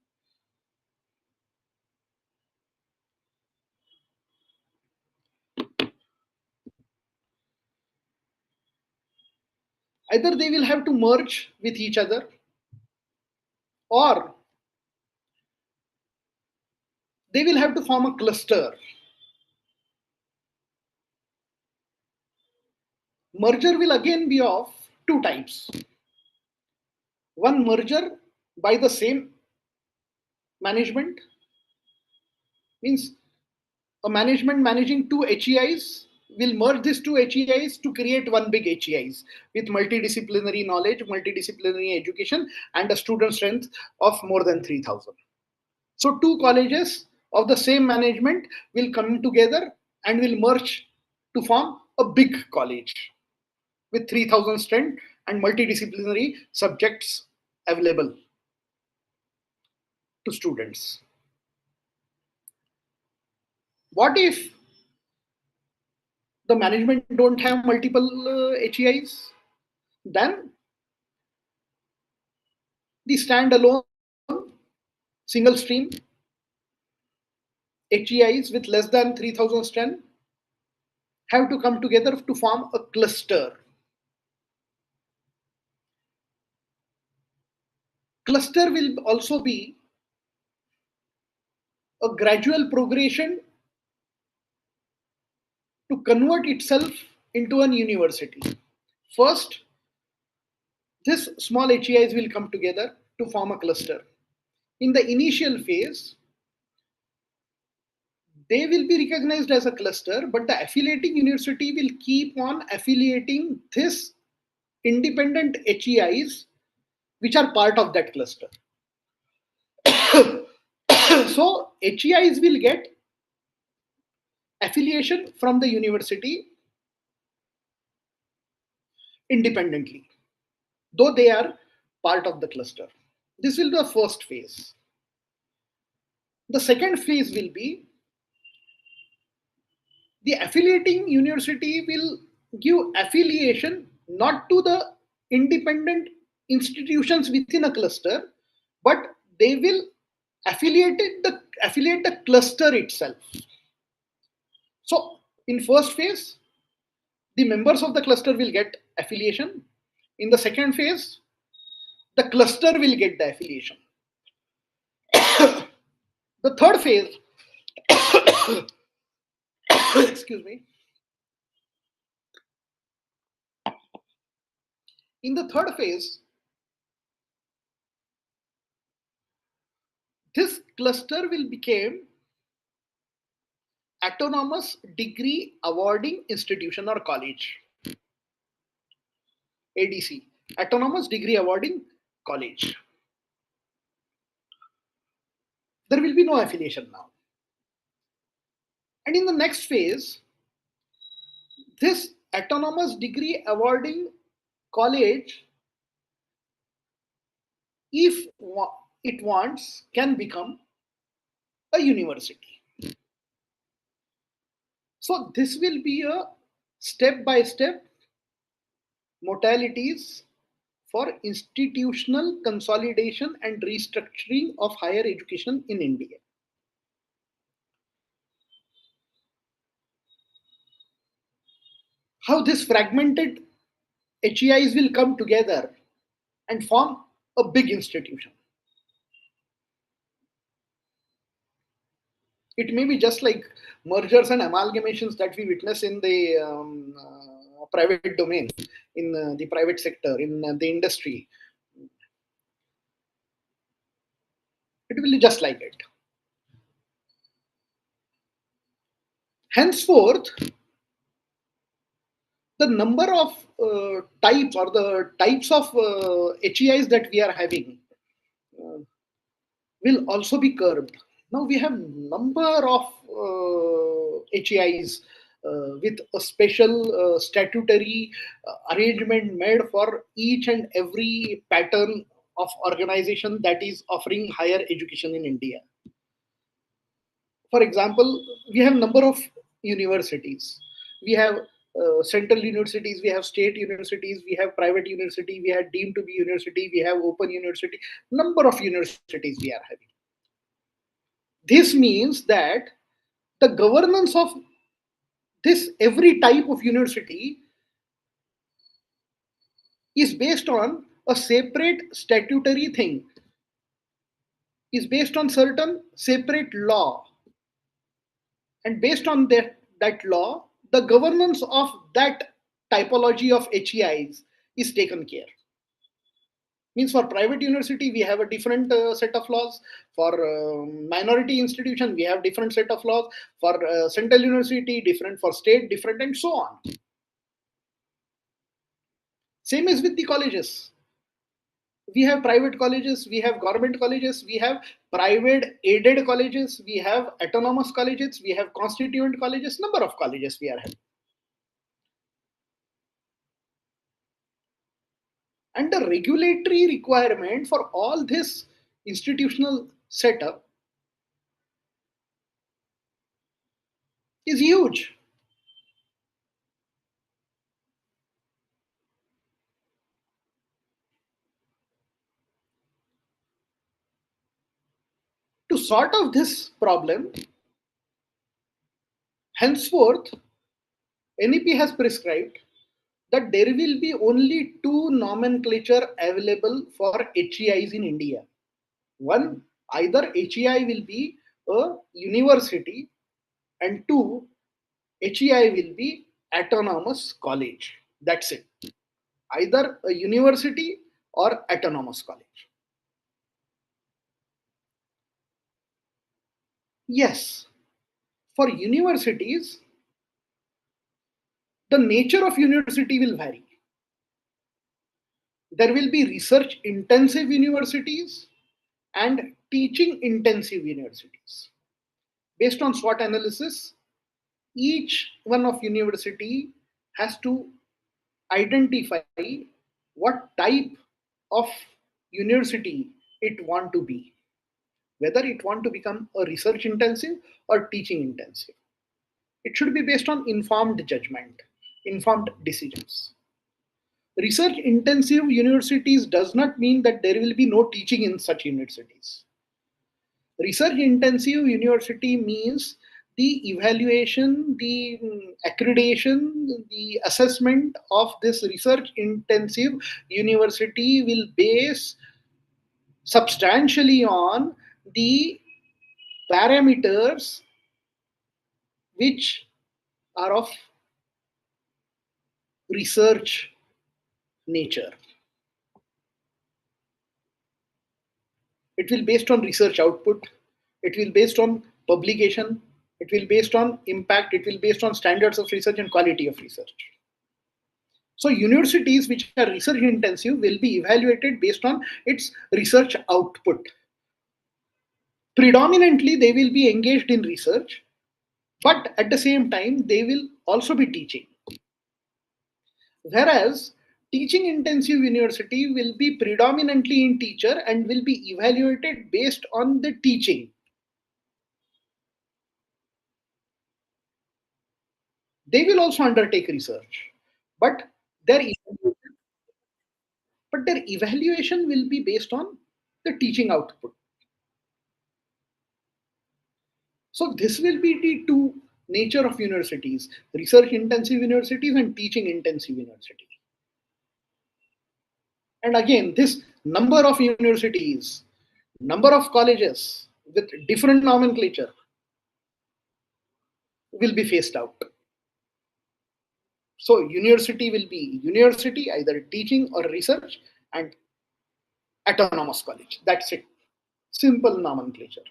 either they will have to merge with each other, or they will have to form a cluster. Merger will again be of two types. One, merger by the same management, means a management managing two HEIs will merge these two HEIs to create one big HEIs with multidisciplinary knowledge, multidisciplinary education, and a student strength of more than 3,000. So two colleges of the same management will come together and will merge to form a big college with 3,000 strength and multidisciplinary subjects available to students. What if the management don't have multiple HEIs? Then the standalone single stream HEIs with less than 3,000 strength have to come together to form a cluster. cluster will also be a gradual progression to convert itself into an university. First, this small HEIs will come together to form a cluster. In the initial phase, they will be recognized as a cluster, but the affiliating university will keep on affiliating this independent HEIs which are part of that cluster. So HEIs will get affiliation from the university independently, though they are part of the cluster. This will be the first phase. The second phase will be the affiliating university will give affiliation not to the independent institutions within a cluster, but they will affiliate the cluster itself. So in first phase, the members of the cluster will get affiliation. In the second phase, the cluster will get the affiliation. The third phase, excuse me, in the third phase, this cluster will become autonomous degree awarding institution or college, ADC, autonomous degree awarding college. There will be no affiliation now. And in the next phase, this autonomous degree awarding college, if it wants, can become a university. So this will be a step-by-step modalities for institutional consolidation and restructuring of higher education in India. How this fragmented HEIs will come together and form a big institution. It may be just like mergers and amalgamations that we witness in the private domain, in the private sector, in the industry. It will be just like it. Henceforth, the number of types or the types of HEIs that we are having will also be curbed. Now we have number of HEIs with a special statutory arrangement made for each and every pattern of organization that is offering higher education in India. For example, we have number of universities. We have central universities, we have state universities, we have private university, we have deemed to be university, we have open university. Number of universities we are having. This means that the governance of this every type of university is based on a separate statutory thing, is based on certain separate law, and based on that law, the governance of that typology of HEIs is taken care. Means for private university we have a different set of laws. For minority institution we have different set of laws. For central university different, for state different, and so on. Same is with the colleges. We have private colleges, we have government colleges, we have private aided colleges, we have autonomous colleges, we have constituent colleges. Number of colleges we are having. And the regulatory requirement for all this institutional setup is huge. To sort out this problem, henceforth, NEP has prescribed that there will be only two nomenclature available for HEIs in India. One, either HEI will be a university, and two, HEI will be autonomous college. That's it. Either a university or autonomous college. Yes, for universities, the nature of university will vary. There will be research intensive universities and teaching intensive universities. Based on SWOT analysis, each one of university has to identify what type of university it want to be, whether it want to become a research intensive or teaching intensive. It should be based on informed judgment, informed decisions. Research intensive universities does not mean that there will be no teaching in such universities. Research intensive university means the evaluation, the accreditation, the assessment of this research intensive university will base substantially on the parameters which are of research nature. It will based on research output, it will based on publication, it will based on impact, it will based on standards of research and quality of research. So universities which are research intensive will be evaluated based on its research output. Predominantly they will be engaged in research, but at the same time they will also be teaching. Whereas teaching intensive university will be predominantly in teacher and will be evaluated based on the teaching. They will also undertake research, but their evaluation will be based on the teaching output. So this will be the two nature of universities: research intensive universities and teaching intensive universities. And again, this number of universities, number of colleges with different nomenclature will be phased out. So university will be university, either teaching or research, and autonomous college. That's it. Simple nomenclature.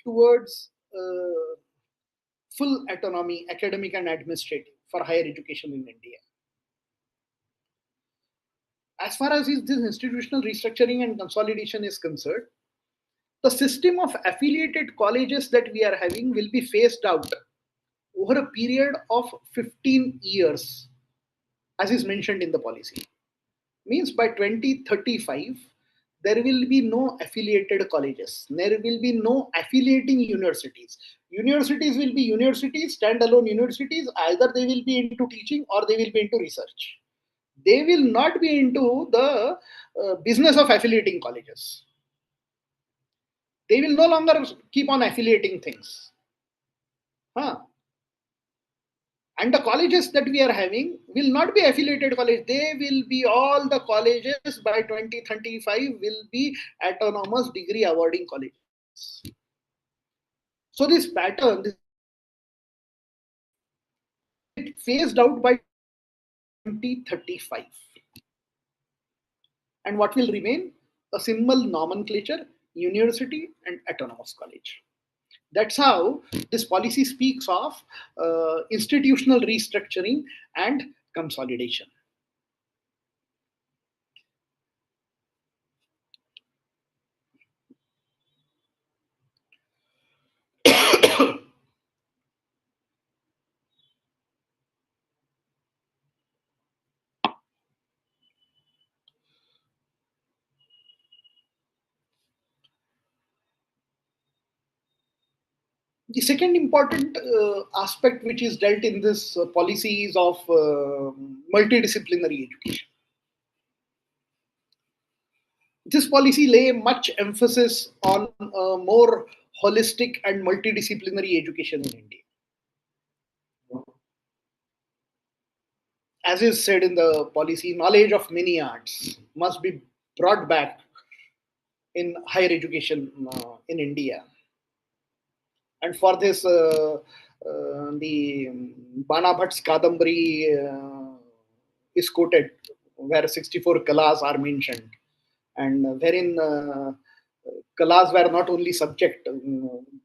Towards full autonomy, academic and administrative, for higher education in India. As far as this institutional restructuring and consolidation is concerned, the system of affiliated colleges that we are having will be phased out over a period of 15 years, as is mentioned in the policy. Means by 2035, there will be no affiliated colleges. There will be no affiliating universities. Universities will be universities, standalone universities. Either they will be into teaching or they will be into research. They will not be into the business of affiliating colleges. They will no longer keep on affiliating things. Huh? And the colleges that we are having will not be affiliated college. They will be all the colleges by 2035 will be autonomous degree awarding colleges. So this pattern, this will get phased out by 2035. And what will remain? A simple nomenclature, university and autonomous college. That's how this policy speaks of institutional restructuring and consolidation. The second important aspect which is dealt in this policy is of multidisciplinary education. This policy lay much emphasis on more holistic and multidisciplinary education in India. As is said in the policy, knowledge of many arts must be brought back in higher education in India. And for this, the Bana Bhatt's Kadambari is quoted, where 64 kalas are mentioned, and wherein kalas were not only subject,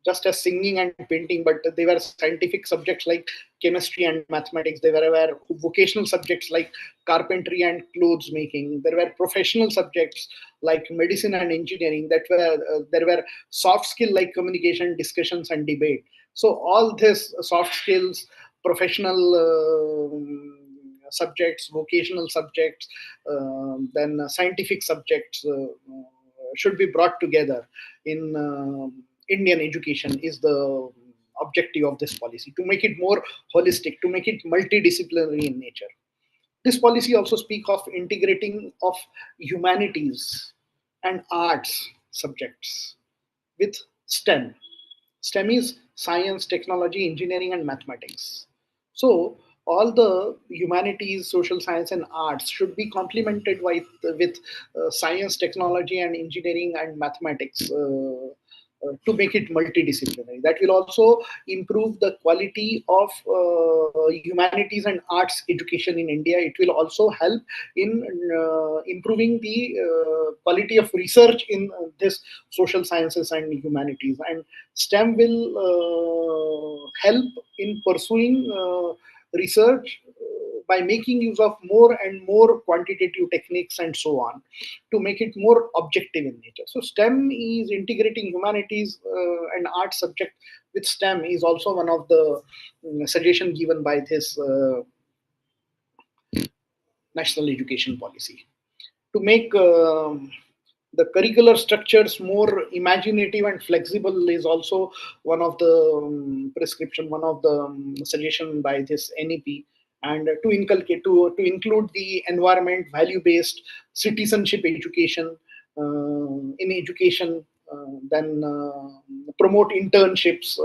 just as singing and painting, but they were scientific subjects like chemistry and mathematics. They were vocational subjects like carpentry and clothes making. There were professional subjects like medicine and engineering. That were there were soft skill like communication, discussions, and debate. So all this soft skills, professional subjects, vocational subjects, then scientific subjects should be brought together in Indian education is the objective of this policy, to make it more holistic, to make it multidisciplinary in nature. This policy also speaks of integrating of humanities and arts subjects with STEM. STEM is science, technology, engineering, and mathematics. So all the humanities, social science, and arts should be complemented with science, technology, and engineering and mathematics to make it multidisciplinary. That will also improve the quality of humanities and arts education in India. It will also help in improving the quality of research in this social sciences and humanities. And STEM will help in pursuing research by making use of more and more quantitative techniques and so on, to make it more objective in nature. So STEM is integrating humanities and art subject with STEM is also one of the suggestion given by this national education policy. To make the curricular structures more imaginative and flexible is also one of the prescription, one of the suggestion by this NEP. And to inculcate, to include the environment, value-based citizenship education in education, then promote internships,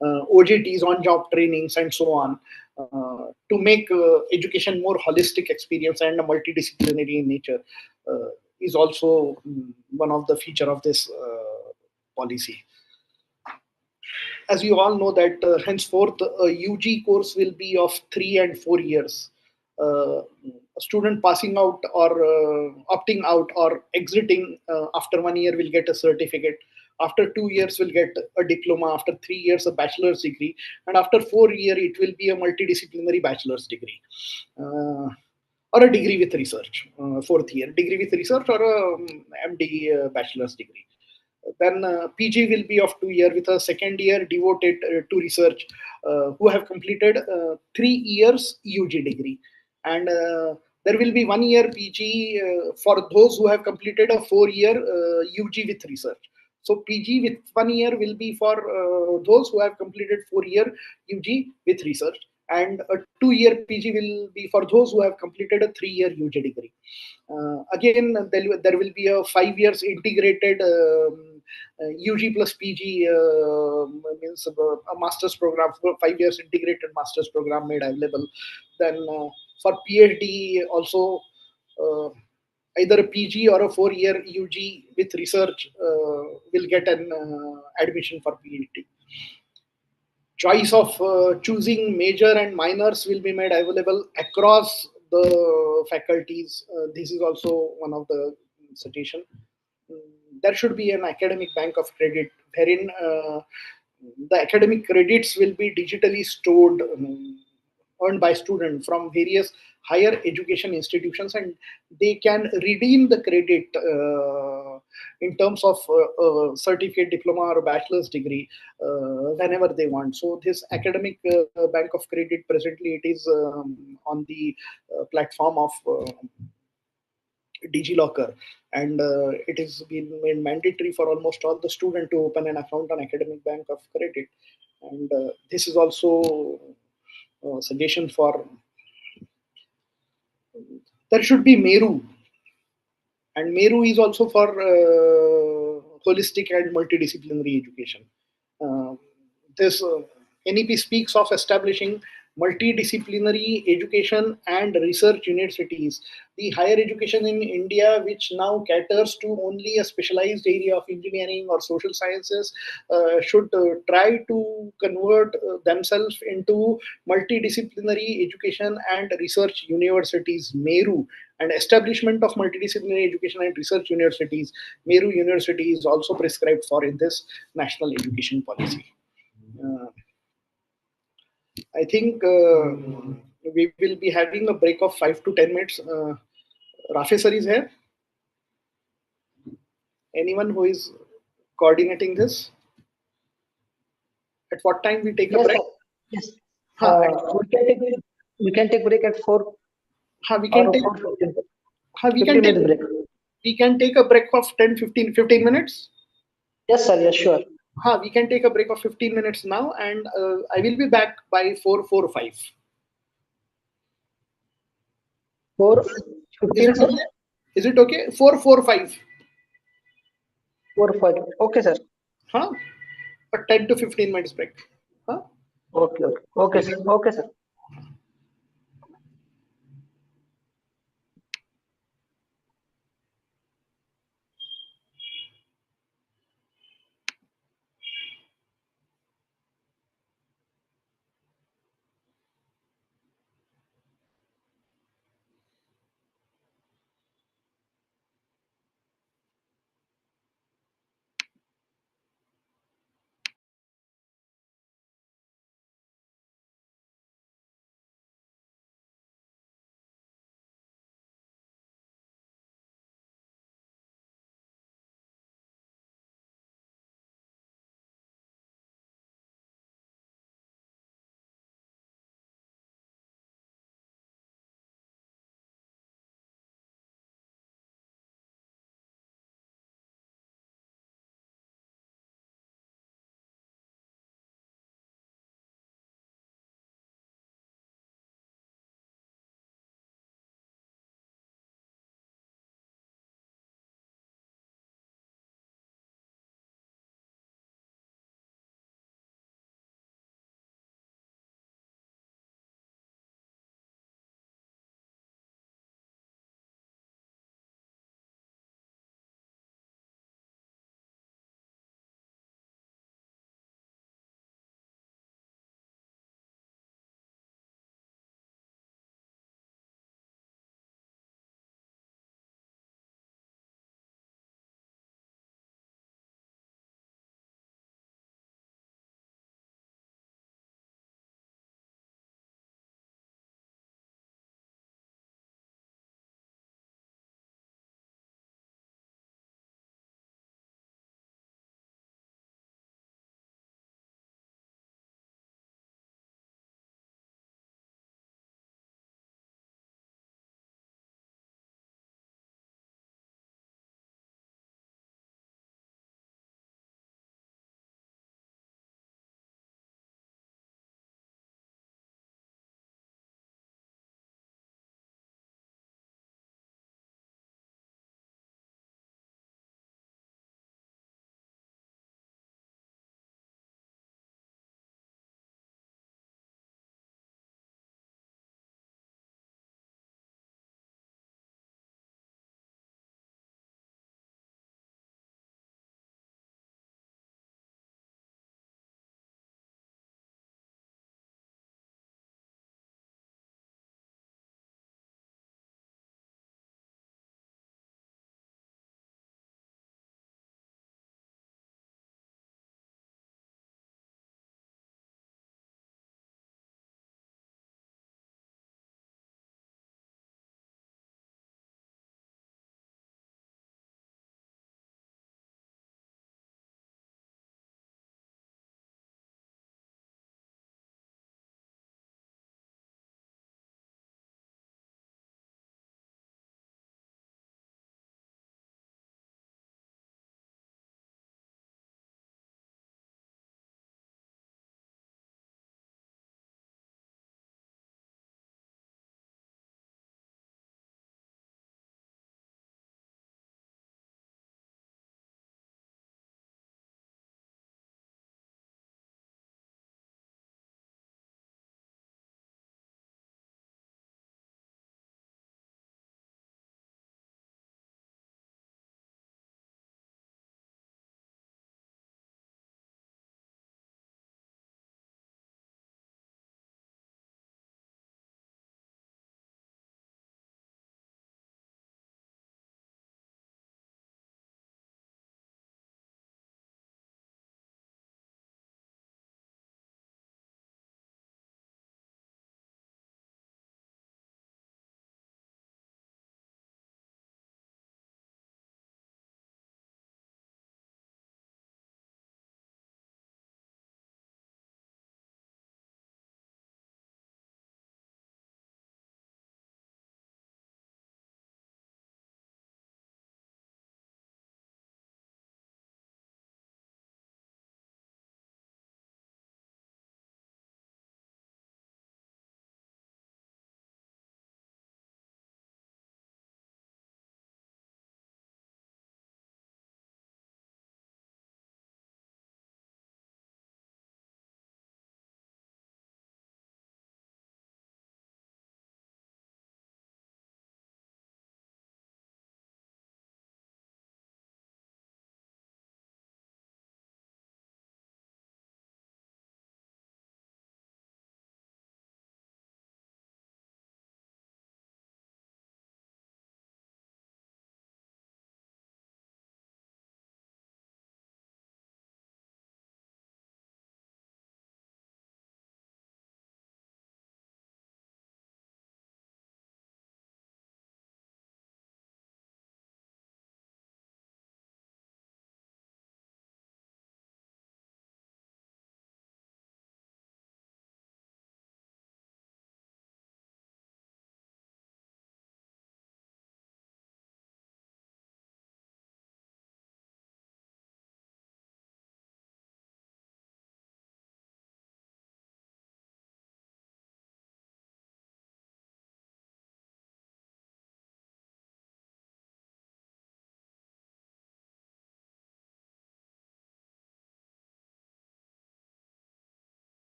OJTs, on-job trainings, and so on, to make education more holistic experience and multidisciplinary in nature is also one of the feature of this policy. As you all know that henceforth a UG course will be of 3 and 4 years. A student passing out or opting out or exiting after 1 year will get a certificate. After 2 years will get a diploma. After 3 years a bachelor's degree, and after 4 years it will be a multidisciplinary bachelor's degree. Or a degree with research, fourth year degree with research, or a MD bachelor's degree. Then PG will be of 2 year with a second year devoted to research, who have completed 3 years UG degree, and there will be 1 year PG for those who have completed a 4 year UG with research. So PG with 1 year will be for those who have completed 4 year UG with research, and a 2 year PG will be for those who have completed a 3 year UG degree. Again, there will be a 5 years integrated UG plus PG, means a master's program, 5 years integrated master's program made available. Then for PhD also, uh, either a PG or a 4 year UG with research will get an admission for PhD. Choice of choosing major and minors will be made available across the faculties. This is also one of the suggestion. There should be an academic bank of credit wherein the academic credits will be digitally stored, earned by students from various higher education institutions, and they can redeem the credit in terms of certificate, diploma, or bachelor's degree whenever they want. So this academic bank of credit, presently it is on the platform of DigiLocker, and it is been made mandatory for almost all the student to open an account on academic bank of credit. And this is also a suggestion for, there should be Meru, and Meru is also for holistic and multidisciplinary education. Uh, this NEP speaks of establishing multidisciplinary education and research universities. The higher education in India, which now caters to only a specialized area of engineering or social sciences, should try to convert themselves into multidisciplinary education and research universities, MERU, and establishment of multidisciplinary education and research universities. MERU University is also prescribed for in this national education policy. Uh, I think we will be having a break of 5 to 10 minutes. Rafe sir is here. Anyone who is coordinating this? At what time we take a Yes, break? sir. Yes. Huh, We can take break at 4 huh, we or can take 4:15. huh, we 15 can take minutes break. we can take a break of 10, 15 minutes. Yes, sir. Yes, sure. We can take a break of 15 minutes now, and I will be back by 4 or 5. 4:50, Is it sir. okay? Is it okay? 4, 4, 5. 4:5. Okay, sir. Huh? A 10 to 15 minutes break. Huh? Okay, okay. Okay, sir. Okay, sir.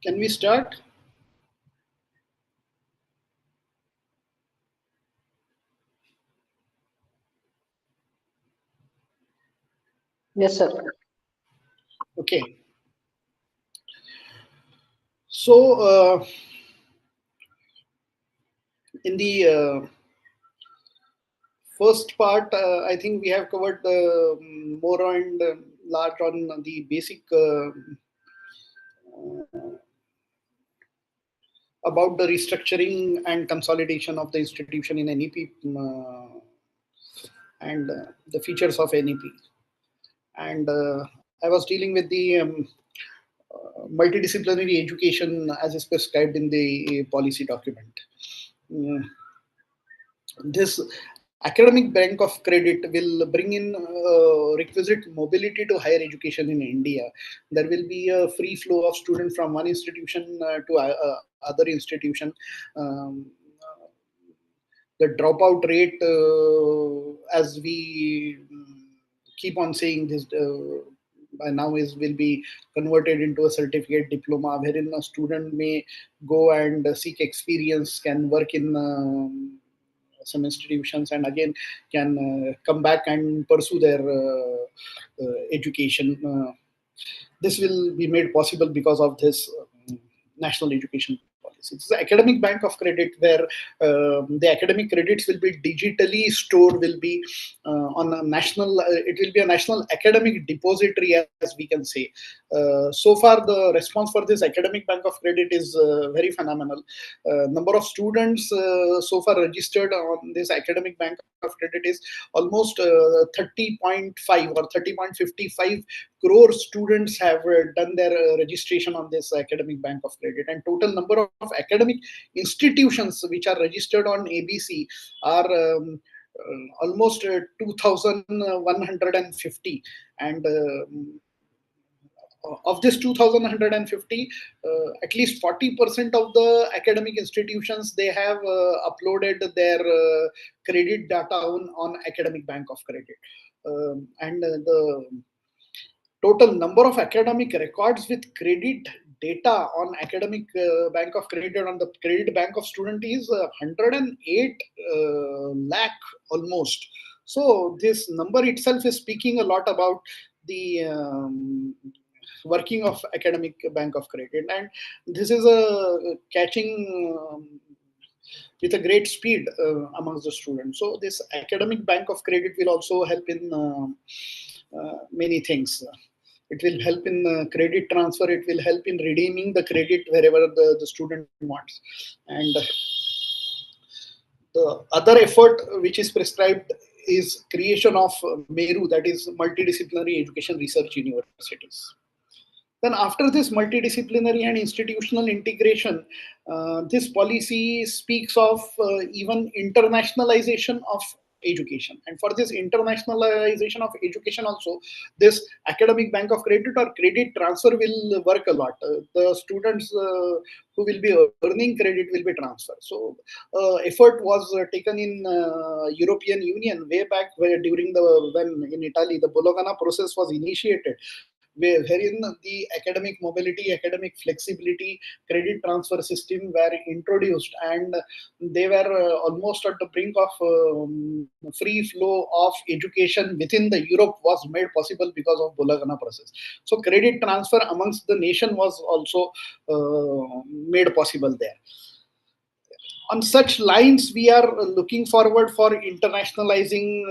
Can we start? Yes, sir. Okay. So in the first part, I think we have covered more and large on the basic about the restructuring and consolidation of the institution in NEP and the features of NEP. And I was dealing with the multidisciplinary education as is prescribed in the policy document. Uh, this academic bank of credit will bring in requisite mobility to higher education in India. There will be a free flow of students from one institution to other institution. Um, the dropout rate, as we keep on saying this, by now is will be converted into a certificate diploma, wherein a student may go and seek experience, can work in some institutions, and again can come back and pursue their education. This will be made possible because of this national education policy. It's the academic bank of credit where the academic credits will be digitally stored, will be on a national, it will be a national academic depository, as we can say. So far, the response for this academic bank of credit is very phenomenal. Number of students so far registered on this academic bank of credit is almost 30.5 or 30.55 crore students have done their registration on this academic bank of credit, and total number of academic institutions which are registered on ABC are almost 2150, and of this 2150, at least 40% of the academic institutions, they have uploaded their credit data on academic bank of credit. And the total number of academic records with credit data on academic bank of credit on the credit bank of student is 108 lakh almost. So this number itself is speaking a lot about the working of academic bank of credit, and this is a catching with a great speed amongst the students. So this academic bank of credit will also help in many things. It will help in credit transfer. It will help in redeeming the credit wherever the student wants. And the other effort which is prescribed is creation of MERU, that is multidisciplinary education research universities. Then after this multidisciplinary and institutional integration, this policy speaks of even internationalization of education. And for this internationalization of education also, this academic bank of credit or credit transfer will work a lot. The students who will be earning credit will be transferred. So effort was taken in European Union way back where during the when in Italy the Bologna process was initiated, wherein the academic mobility, academic flexibility, credit transfer system were introduced, and they were almost at the brink of free flow of education within the Europe was made possible because of Bologna process. So credit transfer amongst the nation was also made possible there. On such lines, we are looking forward for internationalizing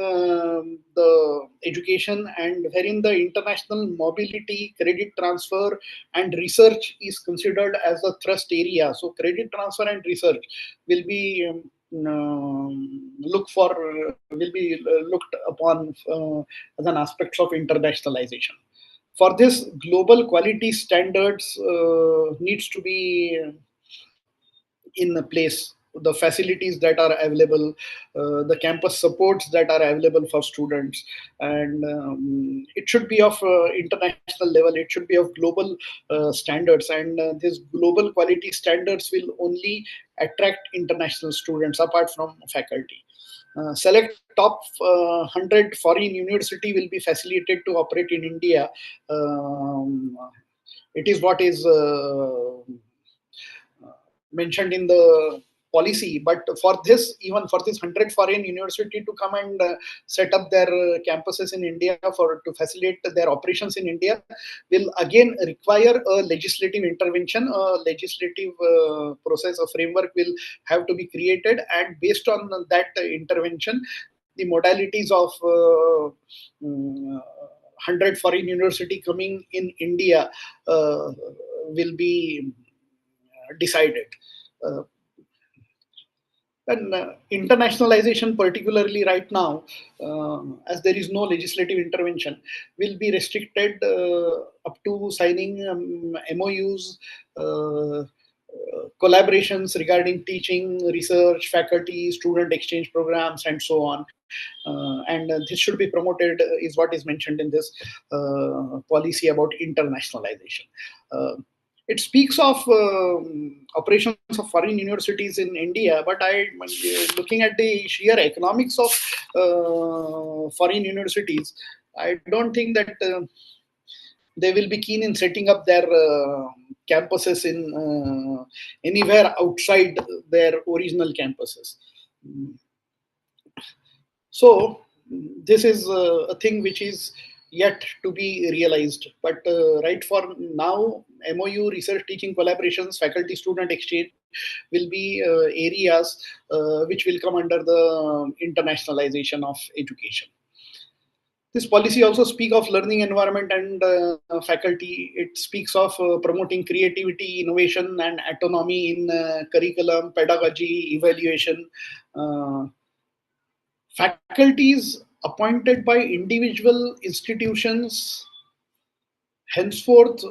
the education, and wherein the international mobility, credit transfer, and research is considered as a thrust area. So, credit transfer and research will be will be looked upon as an aspect of internationalization. For this, global quality standards needs to be in place, the facilities that are available, the campus supports that are available for students, and it should be of international level, it should be of global standards, and these global quality standards will only attract international students apart from faculty. Select top 100 foreign university will be facilitated to operate in India. It is what is mentioned in the policy. But for this, even for this 100 foreign university to come and set up their campuses in India to facilitate their operations in India, will again require a legislative intervention. A legislative process, a framework will have to be created, and based on that intervention, the modalities of 100 foreign university coming in India will be decided. Uh, and internationalization, particularly right now, as there is no legislative intervention, will be restricted up to signing MOUs, collaborations regarding teaching, research, faculty, student exchange programs, and so on. And this should be promoted, is what is mentioned in this policy about internationalization. It speaks of operations of foreign universities in India, but looking at the sheer economics of foreign universities, I don't think that they will be keen in setting up their campuses in anywhere outside their original campuses. So this is a thing which is yet to be realized. But right for now, MOU, research, teaching collaborations, faculty student exchange will be areas which will come under the internationalization of education. This policy also speaks of learning environment and faculty. It speaks of promoting creativity, innovation, and autonomy in curriculum, pedagogy, evaluation. Faculties appointed by individual institutions henceforth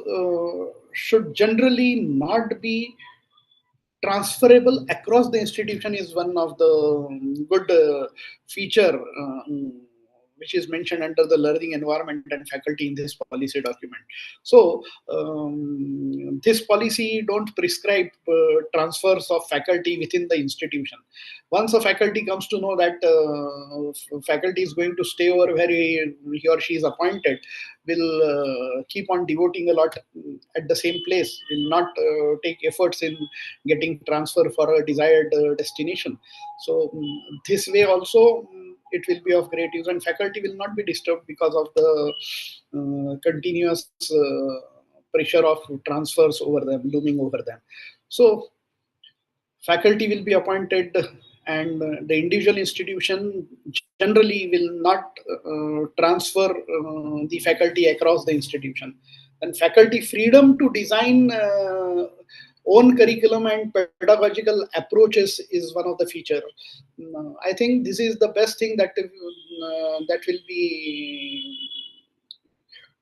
should generally not be transferable across the institution, is one of the good feature which is mentioned under the learning environment and faculty in this policy document. So this policy don't prescribe transfers of faculty within the institution. Once a faculty comes to know that faculty is going to stay over where he or she is appointed, will keep on devoting a lot at the same place, will not take efforts in getting transfer for a desired destination. So this way also it will be of great use, and faculty will not be disturbed because of the continuous pressure of transfers over them, looming over them. So faculty will be appointed, and the individual institution generally will not transfer the faculty across the institution. And faculty freedom to design own curriculum and pedagogical approaches is one of the feature. I think this is the best thing that will be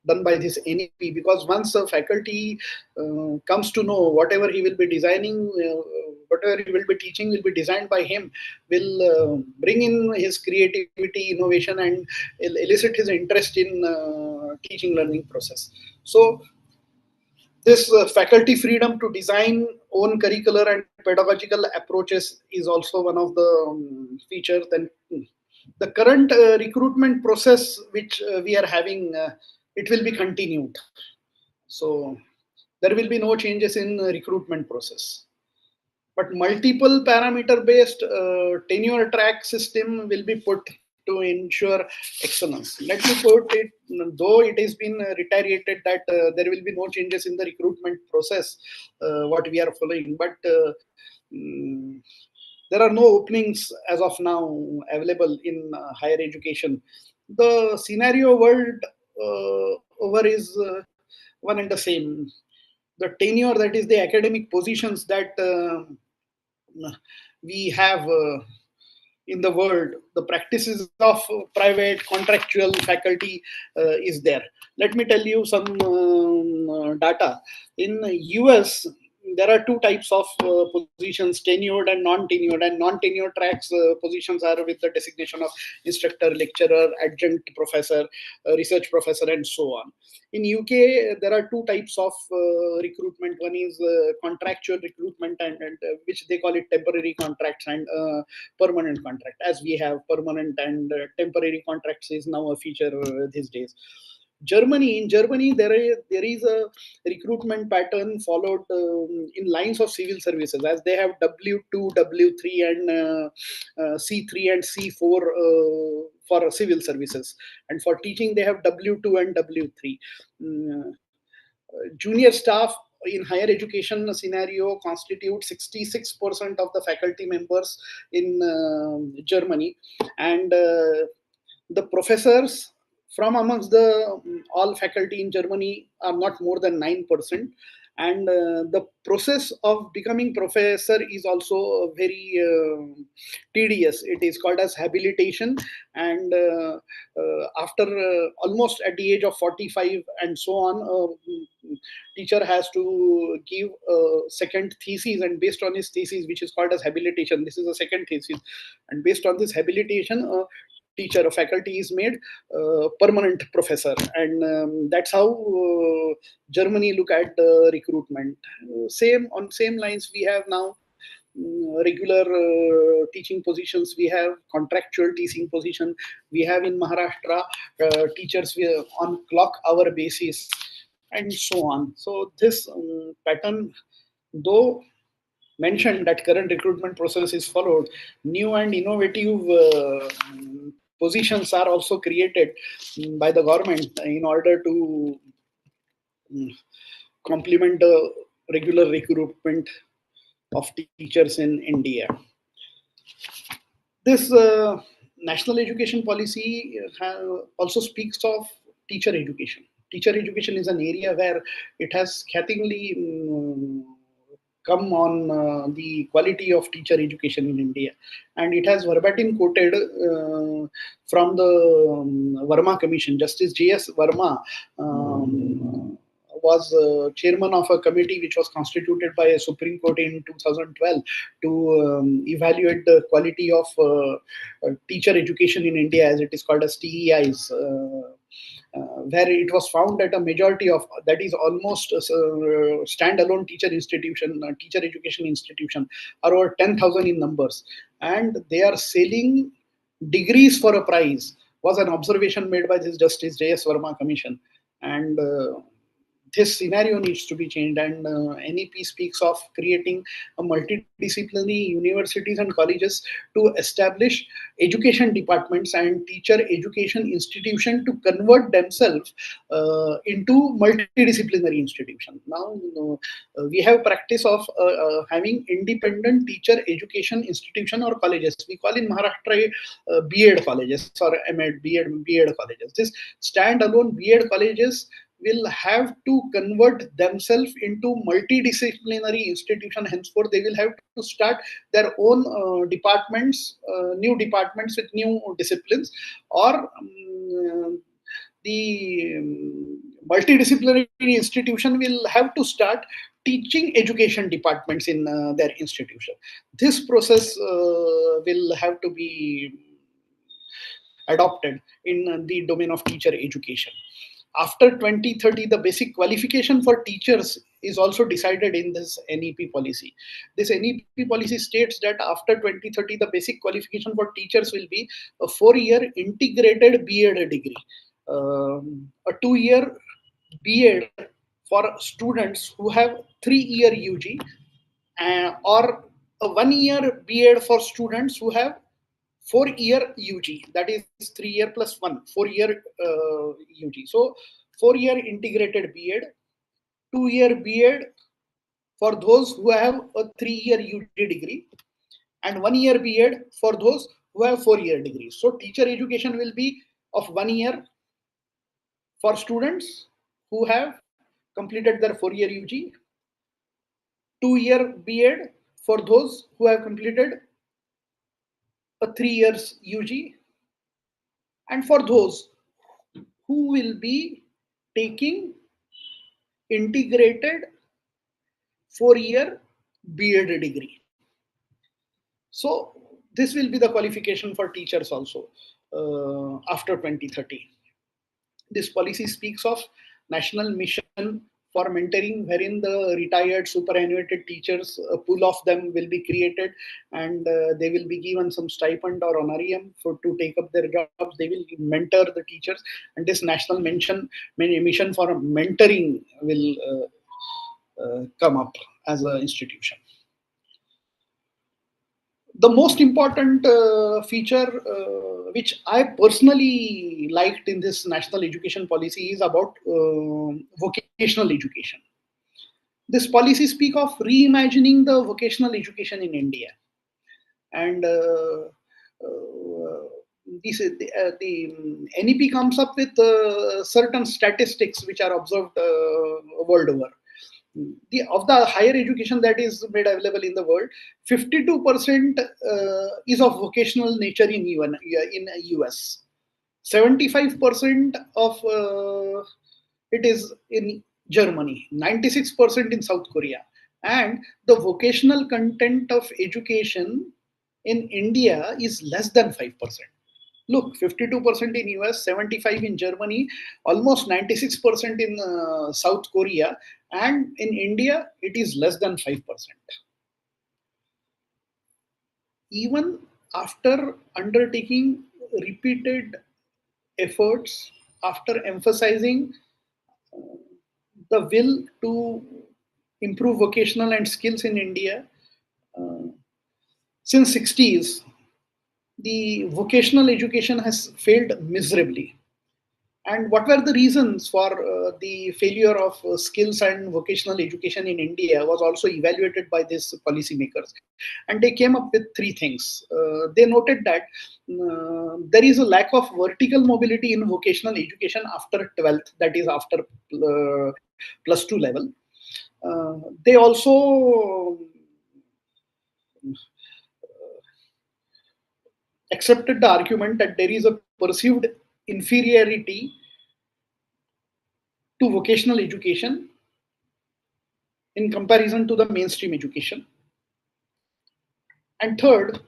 done by this NEP, because once a faculty comes to know whatever he will be designing, whatever he will be teaching will be designed by him, will bring in his creativity, innovation, and elicit his interest in teaching learning process. So this faculty freedom to design own curricular and pedagogical approaches is also one of the features. Then the current recruitment process which we are having, it will be continued. So there will be no changes in recruitment process. But multiple parameter based tenure track system will be put to ensure excellence. Let me put it, though it has been reiterated that there will be no changes in the recruitment process, what we are following, but there are no openings as of now available in higher education. The scenario world over is one and the same. The tenure, that is the academic positions that we have in the world, the practices of private contractual faculty is there. Let me tell you some data. In US, there are two types of positions, tenured and non-tenured. And non-tenured tracks positions are with the designation of instructor, lecturer, adjunct professor, research professor, and so on. In UK, there are two types of recruitment. One is contractual recruitment, and which they call it temporary contracts, and permanent contract. As we have permanent and temporary contracts is now a feature these days. In Germany, there is a recruitment pattern followed in lines of civil services, as they have W2, W3, and C3 and C4 for civil services, and for teaching they have W2 and W3. Junior staff in higher education scenario constitute 66% of the faculty members in Germany, and the professors from amongst the all faculty in Germany are not more than 9%, and the process of becoming professor is also very tedious. It is called as habilitation, and after almost at the age of 45 and so on, teacher has to give a second thesis, and based on his thesis, which is called as habilitation, this is a second thesis, and based on this habilitation, a faculty is made permanent professor, and that's how Germany look at recruitment. Same lines, we have now regular teaching positions, we have contractual teaching position, we have in Maharashtra teachers on clock hour basis, and so on. So this pattern, though mentioned that current recruitment process is followed, new and innovative positions are also created by the government in order to complement the regular recruitment of teachers in India. This national education policy also speaks of teacher education. Teacher education is an area where it has scathingly come on the quality of teacher education in India, and it has verbatim quoted from the Verma Commission. Justice J.S. Verma was chairman of a committee which was constituted by a Supreme Court in 2012 to evaluate the quality of teacher education in India, as it is called as TEIs. Where it was found that a majority of, that is almost standalone teacher education institution are over 10,000 in numbers, and they are selling degrees for a price, was an observation made by this Justice J.S. Verma Commission. And this scenario needs to be changed, and NEP speaks of creating a multidisciplinary universities and colleges to establish education departments and teacher education institution to convert themselves into multidisciplinary institutions. Now we have practice of having independent teacher education institution or colleges. We call in Maharashtra B.Ed colleges or M.Ed, B.Ed colleges. This standalone B.Ed colleges will have to convert themselves into multidisciplinary institution. Henceforth, they will have to start their own departments, new departments with new disciplines, or the multidisciplinary institution will have to start teaching education departments in their institution. This process will have to be adopted in the domain of teacher education. After 2030, the basic qualification for teachers is also decided in this NEP policy. This NEP policy states that after 2030, the basic qualification for teachers will be a 4-year integrated B.Ed degree, a 2-year B.Ed for students who have 3-year UG, or a 1-year B.Ed for students who have 4-year UG, that is 3-year plus 1, 4-year UG. So 4-year integrated B.Ed, 2-year B.Ed for those who have a 3-year UG degree, and 1-year B.Ed for those who have 4-year degrees. So teacher education will be of 1 year for students who have completed their 4-year UG, 2-year B.Ed for those who have completed a 3 years UG, and for those who will be taking integrated 4-year B.Ed degree. So this will be the qualification for teachers also after 2030. This policy speaks of national mission for mentoring, wherein the retired superannuated teachers, a pool of them will be created, and they will be given some stipend or honorarium to take up their jobs. They will mentor the teachers, and this national mission for mentoring will come up as an institution. The most important feature which I personally liked in this national education policy is about vocational education. This policy speaks of reimagining the vocational education in India, and the NEP comes up with certain statistics which are observed world over. Of the higher education that is made available in the world, 52% is of vocational nature in US. 75% of it is in Germany, 96% in South Korea, and the vocational content of education in India is less than 5%. Look, 52% in US, 75 in Germany, almost 96% in South Korea, and in India, it is less than 5%. Even after undertaking repeated efforts, after emphasizing the will to improve vocational and skills in India, since 60s, the vocational education has failed miserably. And what were the reasons for the failure of skills and vocational education in India was also evaluated by these policymakers. And they came up with three things. They noted that there is a lack of vertical mobility in vocational education after 12th, that is after plus 2 level. They also accepted the argument that there is a perceived inferiority to vocational education in comparison to the mainstream education. And third,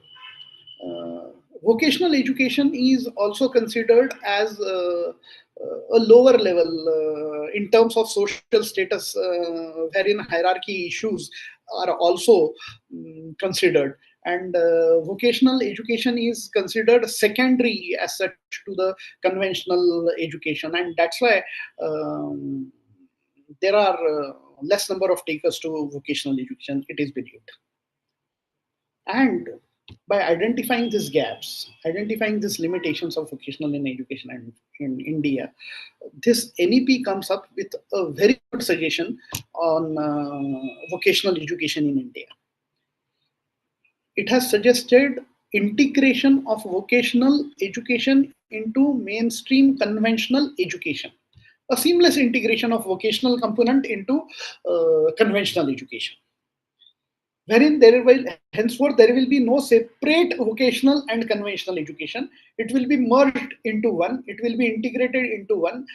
vocational education is also considered as a lower level in terms of social status, wherein hierarchy issues are also considered. And vocational education is considered secondary as such to the conventional education. And that's why there are less number of takers to vocational education, it is believed. And by identifying these gaps, identifying these limitations of vocational in education in India, this NEP comes up with a very good suggestion on vocational education in India. It has suggested integration of vocational education into mainstream conventional education, a seamless integration of vocational component into conventional education, wherein henceforth there will be no separate vocational and conventional education. It will be merged into one. It will be integrated into one.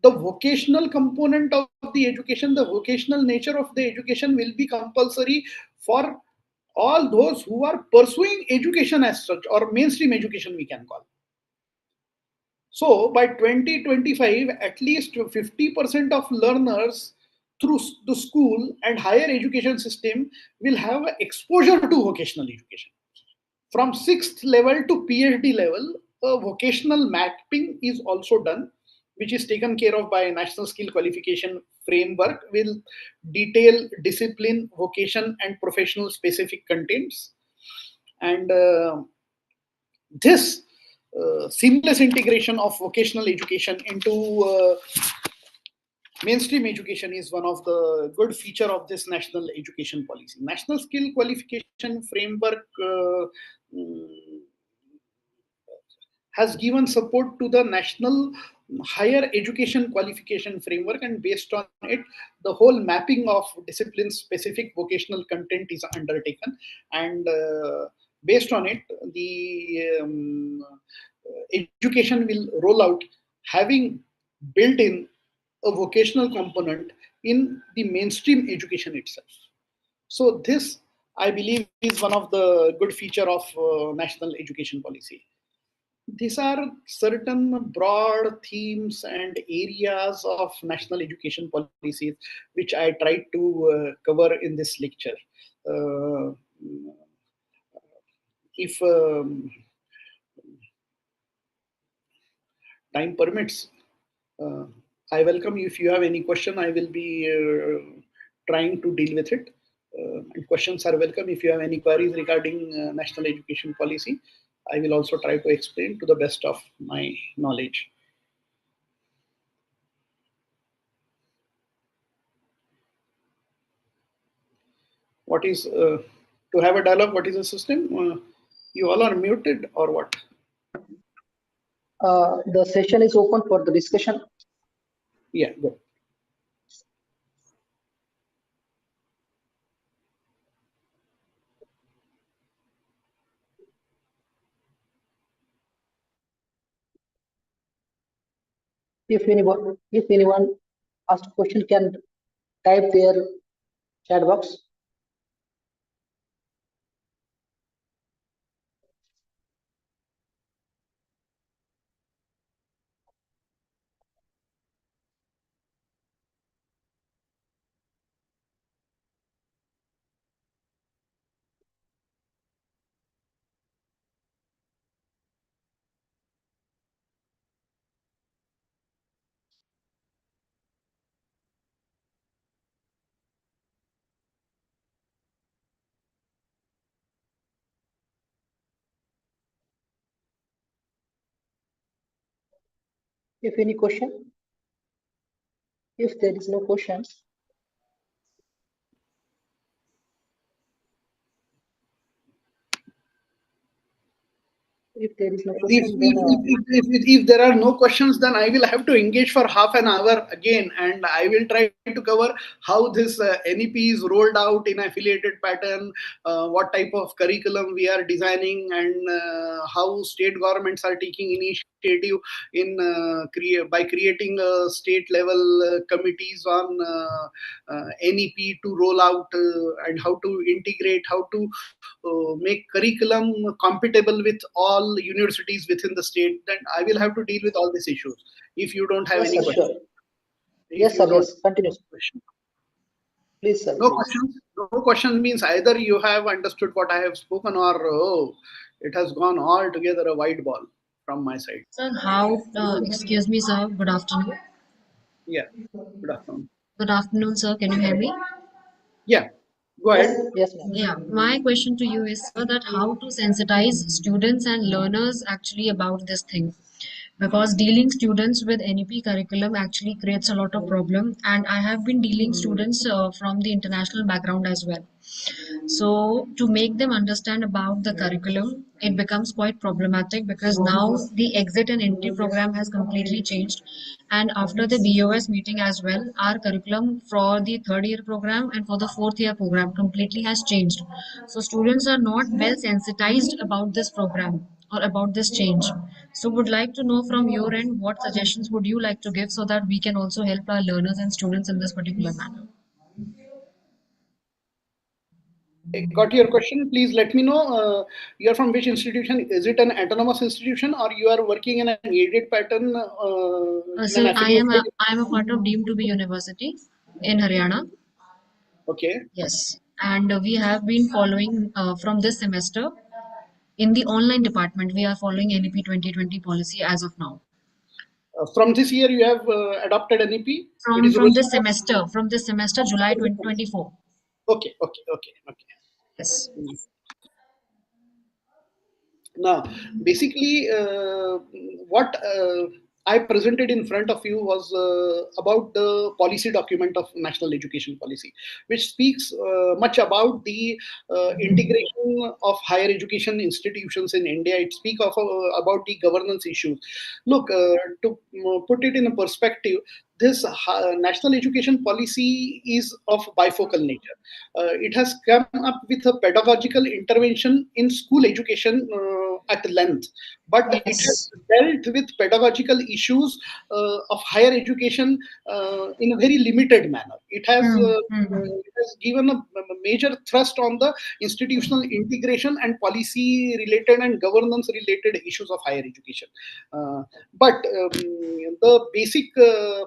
The vocational component of the education, the vocational nature of the education will be compulsory for all those who are pursuing education as such, or mainstream education we can call. So by 2025, at least 50% of learners through the school and higher education system will have exposure to vocational education. From 6th level to PhD level, a vocational mapping is also done, which is taken care of by National Skill Qualification Framework, will detail discipline, vocation, and professional specific contents. And this seamless integration of vocational education into mainstream education is one of the good feature of this national education policy. National Skill Qualification Framework has given support to the national higher education qualification framework, and based on it, the whole mapping of discipline specific vocational content is undertaken, and based on it, the education will roll out having built in a vocational component in the mainstream education itself. So this, I believe, is one of the good feature of national education policy. these are certain broad themes and areas of national education policies which I tried to cover in this lecture. Uh, if time permits, uh, I welcome you. If you have any question, I will be trying to deal with it. And questions are welcome. If you have any queries regarding national education policy, I will also try to explain to the best of my knowledge. What is to have a dialogue? What is the system? You all are muted or what? The session is open for the discussion. Yeah, good. If anyone asks a question, can type their chat box. If any question, if there is no question, if there is no If, question, then if there are no questions, then I will have to engage for half an hour again, and I will try to cover how this NEP is rolled out in affiliated pattern, what type of curriculum we are designing, and how state governments are taking initiative in by creating state level committees on NEP to roll out, and how to integrate, how to make curriculum compatible with all universities within the state, then I will have to deal with all these issues. If you don't have yes, any sir, question, sure. if Yes, you sir, don't yes. Continue. have question, Please, sir, no please. questions. No questions means either you have understood what I have spoken, or oh, it has gone all together a white ball from my side. Sir, how, excuse me, sir, good afternoon. Yeah. Good afternoon. Good afternoon, sir. Can you hear me? Yeah. Go Yes, ahead. yes, ma'am. Yeah, my question to you is, sir, that how to sensitize students and learners actually about this thing? Because dealing students with NEP curriculum actually creates a lot of problem, and I have been dealing students from the international background as well. So, to make them understand about the curriculum, it becomes quite problematic because now the exit and entry program has completely changed. And after the BOS meeting as well, our curriculum for the third year program and for the fourth year program completely has changed. So, students are not well sensitized about this program or about this change. So, would like to know from your end what suggestions would you like to give so that we can also help our learners and students in this particular manner? I got your question. Please let me know. You are from which institution? Is it an autonomous institution, or you are working in an aided pattern in an So affiliated? I am a part of deemed to be university in Haryana. Okay. Yes, and we have been following from this semester in the online department. We are following NEP 2020 policy as of now. From this year, you have adopted NEP. It From is rolling out. from this semester, July 2024. Okay. Okay. Okay. Yes. Okay. Now, basically, what I presented in front of you was about the policy document of national education policy, which speaks much about the integration of higher education institutions in India. It speaks of about the governance issues. Look, to put it in a perspective, this national education policy is of bifocal nature. It has come up with a pedagogical intervention in school education at length, but it has Yes. dealt with pedagogical issues of higher education in a very limited manner. It has given a major thrust on the institutional integration and policy related and governance related issues of higher education. But the basic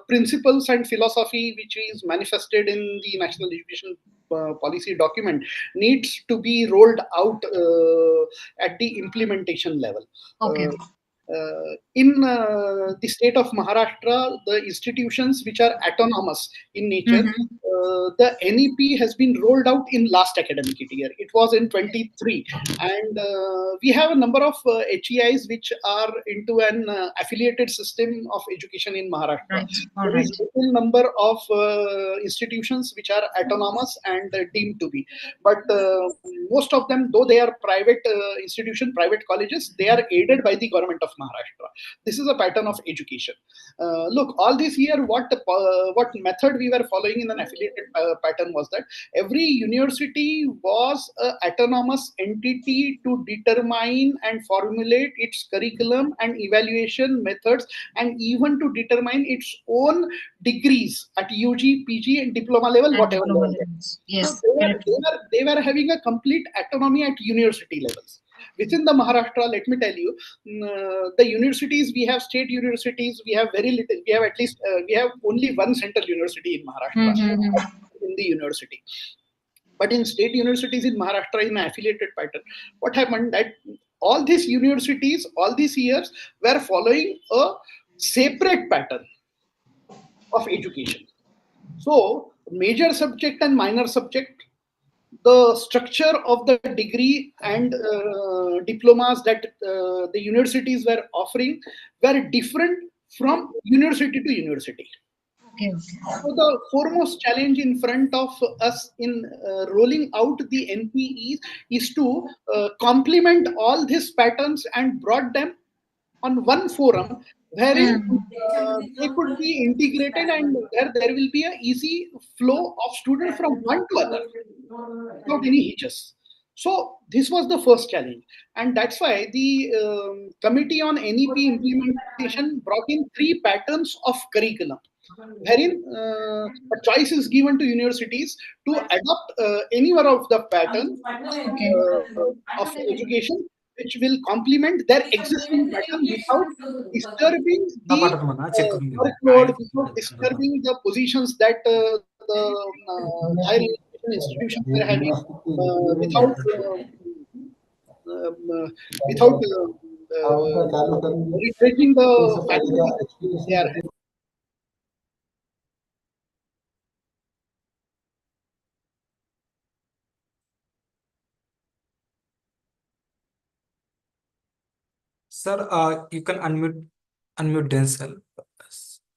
principles and philosophy which is manifested in the national education policy document needs to be rolled out at the implementation level. Okay. In the state of Maharashtra, the institutions which are autonomous in nature, the NEP has been rolled out in last academic year. It was in 23, and we have a number of HEIs which are into an affiliated system of education in Maharashtra. Right. All There right. is little number of institutions which are autonomous and deemed to be, but most of them, though they are private institution, private colleges, they are aided by the government of Maharashtra. This is a pattern of education. Look, all this year, what method we were following in an affiliated pattern was that every university was an autonomous entity to determine and formulate its curriculum and evaluation methods, and even to determine its own degrees at UG, PG, and diploma level, And whatever diploma level. levels. So Yes, very true. they were having a complete autonomy at university levels. Within the Maharashtra, let me tell you, the universities, we have state universities, we have very little, we have at least, we have only one central university in Maharashtra, in the university. But in state universities in Maharashtra, in affiliated pattern, what happened that all these universities, all these years, were following a separate pattern of education. So, major subject and minor subject, the structure of the degree and diplomas that the universities were offering were different from university to university. Okay, okay. So the foremost challenge in front of us in rolling out the NPEs is to complement all these patterns and brought them on one forum wherein they could be integrated, and there will be a easy flow of students from one to other without any hitches. So this was the first challenge, and that's why the committee on NEP implementation brought in three patterns of curriculum, wherein a choice is given to universities to adopt any one of the pattern Okay. of education which will complement their existing pattern without disturbing the workload, without disturbing the positions that the higher education institutions are having, without um, uh, without retracing the faculty they are having. Sir you can unmute unmute themselves.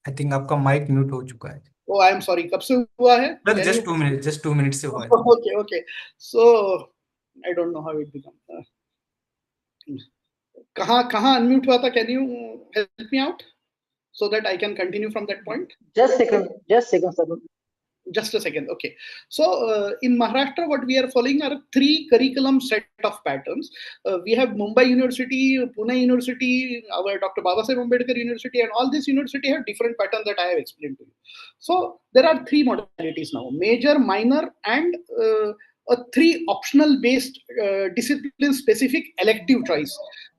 I think आपका mic mute हो चुका है Oh, I am sorry. कब से हुआ है? Sir Can just you? 2 minute just 2 minute से हुआ है Okay, okay. So I don't know how it becomes. कहाँ unmute हुआ था? Can you help me out so that I can continue from that point? Just second, sir. Just a second. Okay. So in Maharashtra, what we are following are three curriculum set of patterns. We have Mumbai University, Pune University, our Dr. Babasaheb Ambedkar University, and all these universities have different patterns that I have explained to you. So there are three modalities now: major, minor, and a three optional based discipline specific elective choice.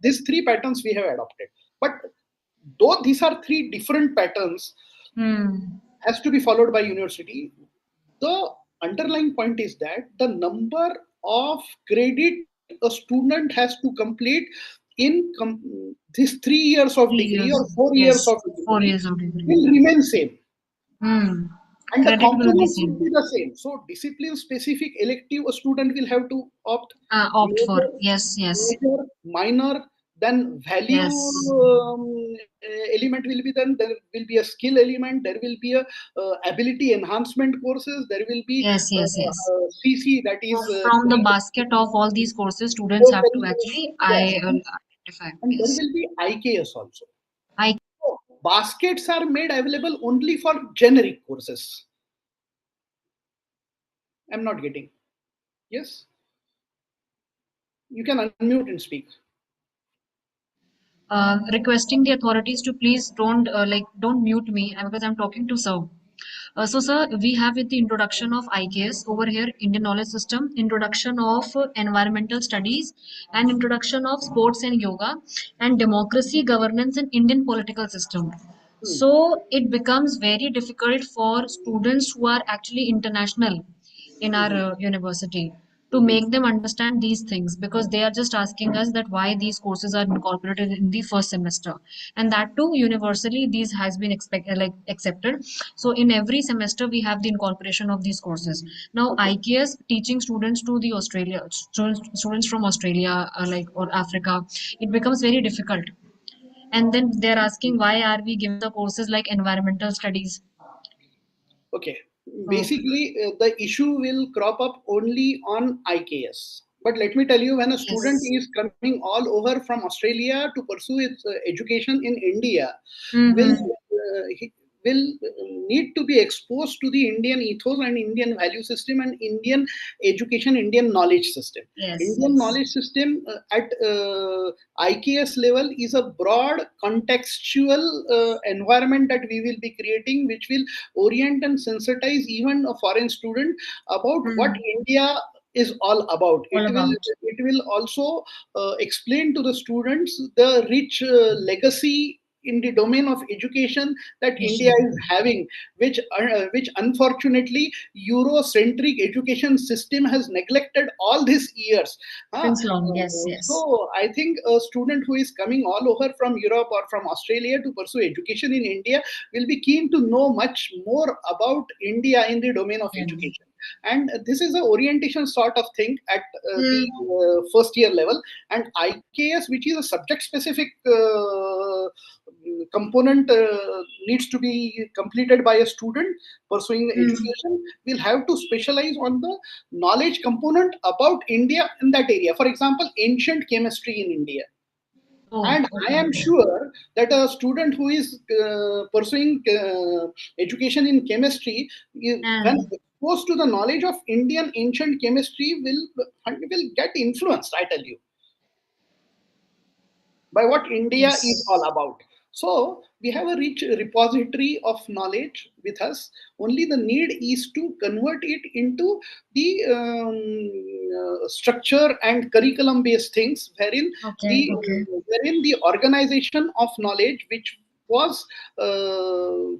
These three patterns we have adopted. But though these are three different patterns, has to be followed by university. The underlying point is that the number of credit a student has to complete in these 3 years of 3 degree years. or 4 years Yes, of 4 degree years of degree. will remain same, and the Credit will be components will same. be the same. So discipline specific elective a student will have to opt. Opt for. Major, Yes, yes, major, minor, then value yes, element will be, then there will be a skill element, there will be a ability enhancement courses, there will be yes, yes, yes. CC, that is From the basket of all these courses, students have to yes, actually yes, identify. and there Yes. will be IKS also. I. So baskets are made available only for generic courses. I'm not getting. Yes? You can unmute and speak. Requesting the authorities to please don't mute me because I'm talking to sir. So, sir, we have with the introduction of IKS over here, Indian Knowledge System, introduction of environmental studies, and introduction of sports and yoga, and democracy, governance, and Indian political system. So, it becomes very difficult for students who are actually international in our university to make them understand these things because they are just asking us that why these courses are incorporated in the first semester, and that too universally these has been accepted. So in every semester we have the incorporation of these courses. Now IKS teaching students to the Australia students from Australia or Africa, it becomes very difficult, and then they're asking why are we giving the courses like environmental studies. Okay. Oh, Basically, the issue will crop up only on IKS. But let me tell you, when a student yes. is coming all over from Australia to pursue its education in India, will Mm-hmm. he will need to be exposed to the Indian ethos and Indian value system and Indian education, Indian knowledge system. Yes, Indian yes. knowledge system at IKS level is a broad contextual environment that we will be creating, which will orient and sensitize even a foreign student about what Mm. India is all about. All about. It will also explain to the students the rich legacy in the domain of education that India Education. is having, which unfortunately Eurocentric education system has neglected all these years. Since long, yes, yes. So I think a student who is coming all over from Europe or from Australia to pursue education in India will be keen to know much more about India in the domain of Yeah. education. And this is a orientation sort of thing at the Mm. first year level. And IKS, which is a subject specific component, needs to be completed by a student pursuing Mm. education, will have to specialize on the knowledge component about India in that area. For example, ancient chemistry in India. Oh, And I okay, am okay. sure that a student who is pursuing education in chemistry, when And exposed to the knowledge of Indian ancient chemistry, will get influenced, I tell you, by what India is all yes. about. So we have a rich repository of knowledge with us. Only the need is to convert it into the structure and curriculum based things, Okay, okay. wherein the organization of knowledge, which was uh,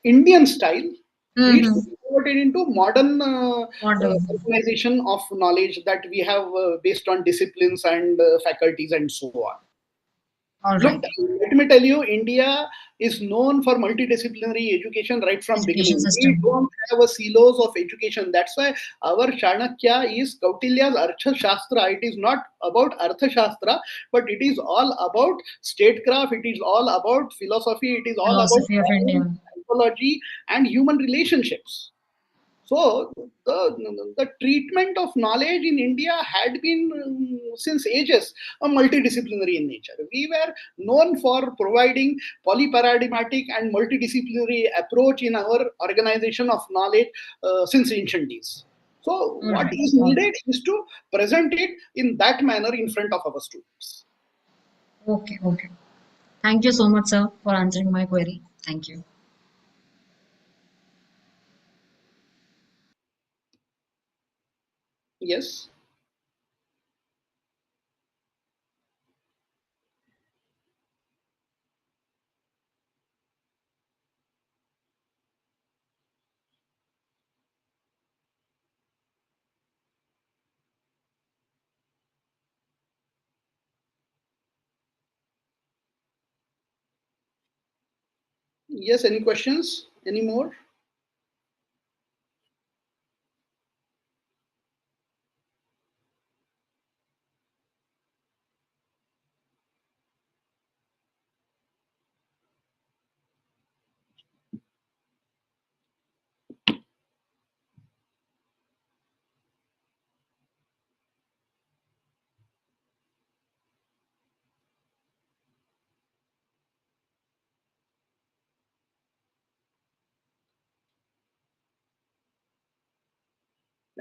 Indian style, needs to Mm-hmm. be converted into modern Modern. organization of knowledge that we have based on disciplines and faculties and so on. All Look, right. let me tell you, India is known for multidisciplinary education right from Education beginning. We system. don't have a silos of education. That's why our Chanakya is Kautilya's Artha Shastra. It is not about Artha Shastra, but it is all about statecraft. It is all about philosophy. It is all about Philosophy of science, India. psychology, and human relationships. So the treatment of knowledge in India had been since ages a multidisciplinary in nature. We were known for providing polyparadigmatic and multidisciplinary approach in our organization of knowledge since ancient days. So All what right. is All right. needed is to present it in that manner in front of our students. Okay, okay. Thank you so much, sir, for answering my query. Thank you. Yes. Yes. Any questions? Any more?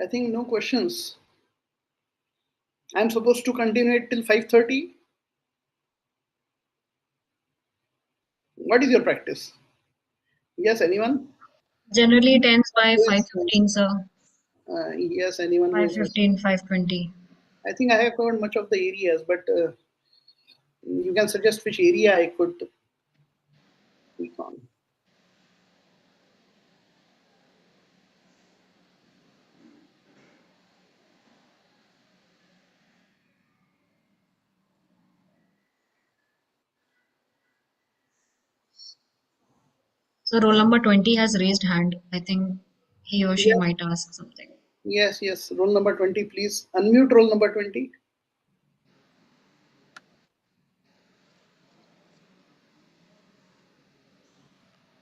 I think no questions. I'm supposed to continue it till 5:30. What is your practice? Yes, anyone? Generally it ends by Yes, 5:15, sir. yes, anyone who is listening. 5:15, 5:20. I think I have covered much of the areas, but you can suggest which area I could speak on. So roll number 20 has raised hand. I think he or she Yes, might ask something. yes, yes. Roll number 20, please. Unmute roll number 20.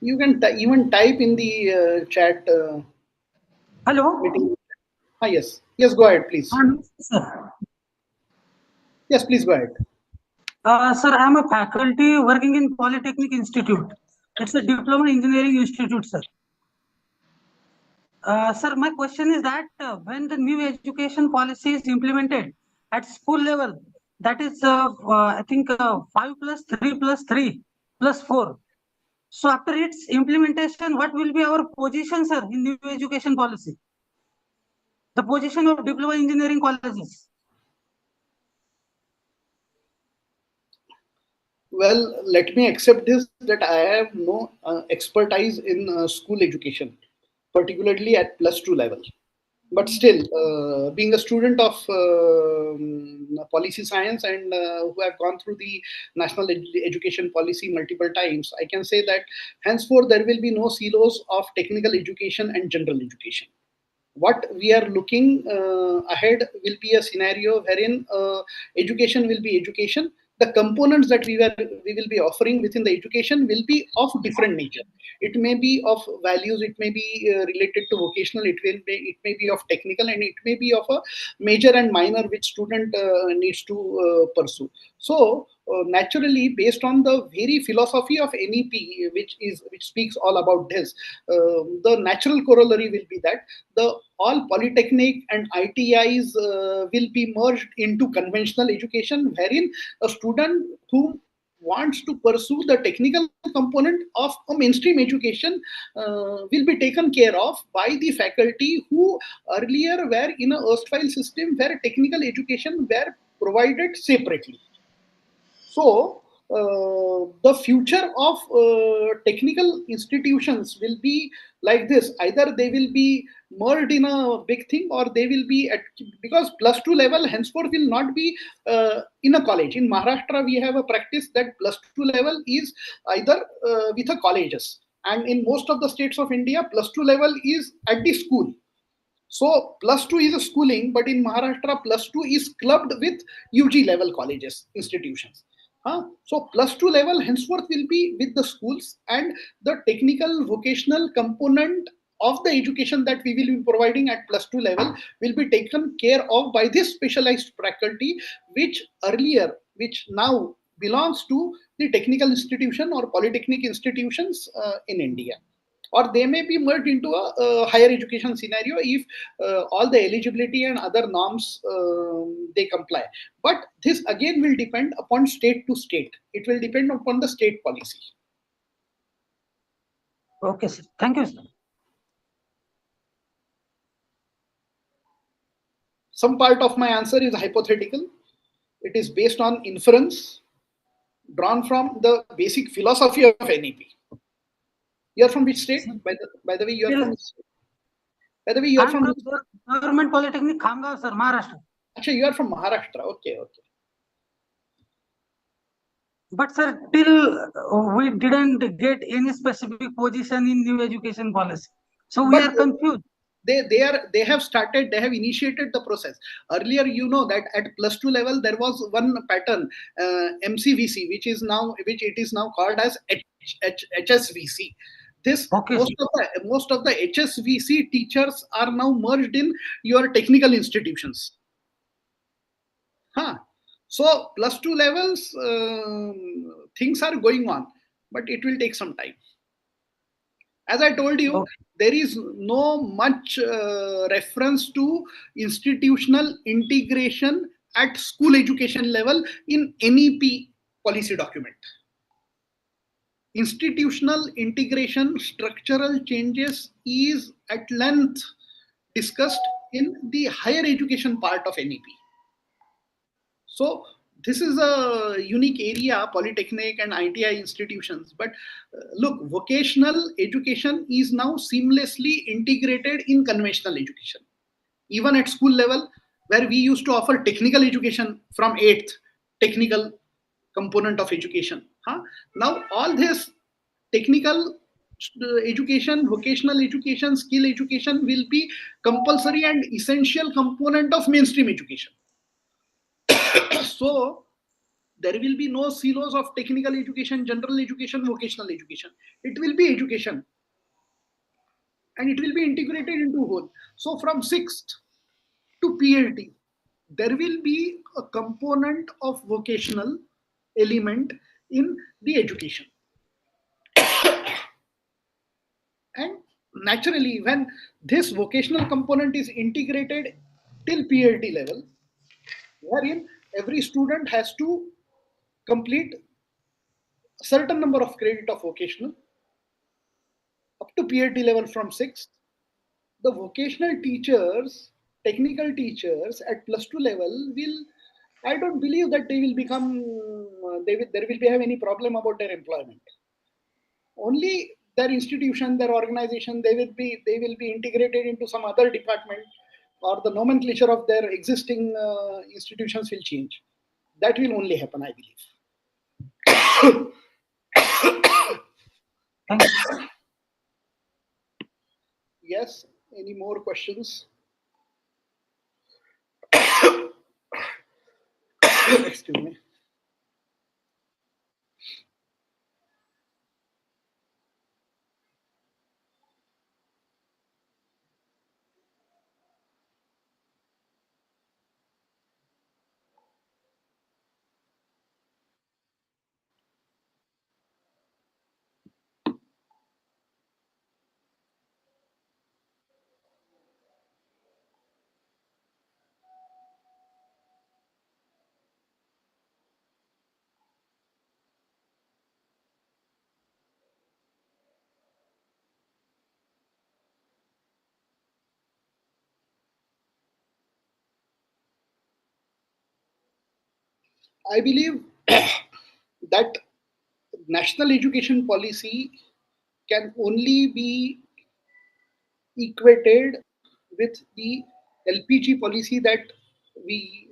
You can even type in the chat Hello. meeting. Ah, yes. Yes, go ahead, please. Sir. Yes, please go ahead. Sir, I am a faculty working in Polytechnic Institute. It's a diploma engineering institute, sir. Sir, my question is that when the new education policy is implemented at school level, that is, I think 5 plus 3 plus 3 plus 4. So after its implementation, what will be our position, sir, in new education policy? The position of diploma engineering colleges. Well, let me accept this that I have no expertise in school education, particularly at +2 level. But still, being a student of policy science and who have gone through the national education policy multiple times, I can say that henceforth there will be no silos of technical education and general education. What we are looking ahead will be a scenario wherein education will be education. The components that we will be offering within the education will be of different nature. It may be of values, it may be related to vocational, it may be of technical, and it may be of a major and minor which student needs to pursue. So naturally, based on the very philosophy of NEP, which speaks all about this, the natural corollary will be that the all polytechnic and ITIs will be merged into conventional education, wherein a student who wants to pursue the technical component of a mainstream education will be taken care of by the faculty who earlier were in a erstwhile system where technical education were provided separately. So, the future of technical institutions will be like this. Either they will be merged in a big thing, or they will be at, because +2 level henceforth will not be in a college. In Maharashtra, we have a practice that +2 level is either with a colleges. And in most of the states of India, +2 level is at the school. So +2 is a schooling, but in Maharashtra, +2 is clubbed with UG level colleges, institutions. So +2 level henceforth will be with the schools, and the technical vocational component of the education that we will be providing at +2 level will be taken care of by this specialized faculty, which now belongs to the technical institution or polytechnic institutions in India, or they may be merged into a higher education scenario if all the eligibility and other norms they comply. But this again will depend upon state to state. It will depend upon the state policy. Okay, sir. Thank you, sir. Some part of my answer is hypothetical. It is based on inference drawn from the basic philosophy of NEP. You are from which state? By the way, you are from which state? By the way, you are I'm from from Government Polytechnic, Khamgaon, sir, Maharashtra. Actually, you are from Maharashtra. Okay, okay. But sir, till we didn't get any specific position in new education policy. So we But are confused. they have started, they have initiated the process. Earlier, you know that at +2 level there was one pattern, MCVC, which it is now called as HSVC. This Okay, sir. most of the HSVC teachers are now merged in your technical institutions. So +2 levels, things are going on, but it will take some time. As I told you, Okay. there is no much reference to institutional integration at school education level in NEP policy document. Institutional integration, structural changes is at length discussed in the higher education part of NEP. So this is a unique area, polytechnic and ITI institutions. But look, vocational education is now seamlessly integrated in conventional education. Even at school level, where we used to offer technical education from 8th, technical component of education. Huh? Now all this technical education, vocational education, skill education will be compulsory and essential component of mainstream education. So there will be no silos of technical education, general education, vocational education. It will be education and it will be integrated into whole. So from 6th to PhD, there will be a component of vocational element in the education. And naturally, when this vocational component is integrated till PhD level, wherein every student has to complete a certain number of credit of vocational up to PhD level from 6th, the vocational teachers, technical teachers at plus 2 level will, I don't believe that they will become, there will be have any problem about their employment. Only their institution, their organization, they will be integrated into some other department, or the nomenclature of their existing institutions will change. That will only happen, I believe. Thank you. Yes, any more questions? Excuse me. I believe that national education policy can only be equated with the LPG policy that we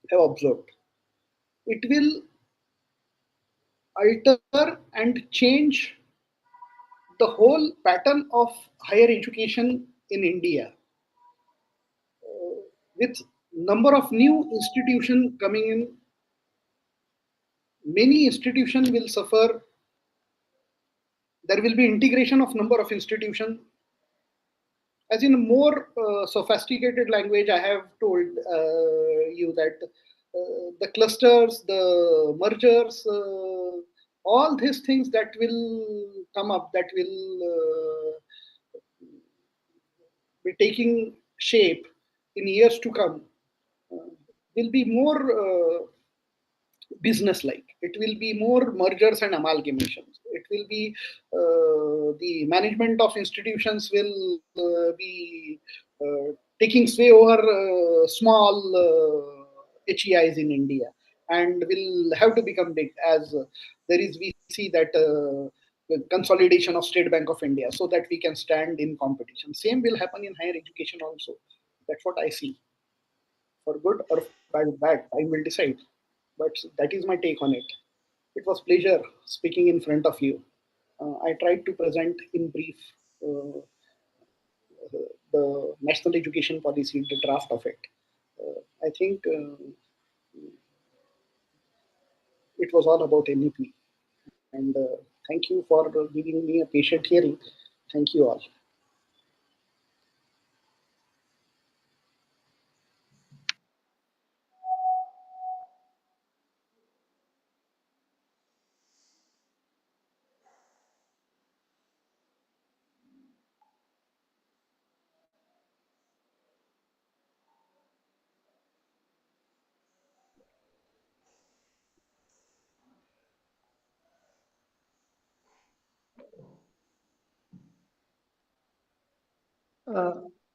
have observed. It will alter and change the whole pattern of higher education in India, with number of new institutions coming in. Many institutions will suffer. There will be integration of number of institutions. As in a more sophisticated language, I have told you that the clusters, the mergers, all these things that will come up, that will be taking shape in years to come, uh, will be more business like. It will be more mergers and amalgamations. It will be the management of institutions will be taking sway over small HEIs in India, and will have to become big, as there is, we see that the consolidation of State Bank of India, so that we can stand in competition. Same will happen in higher education also. That's what I see. For good or bad, time will decide. But that is my take on it. It was pleasure speaking in front of you. I tried to present in brief uh, the national education policy, the draft of it. I think it was all about NEP. And thank you for giving me a patient hearing. Thank you all.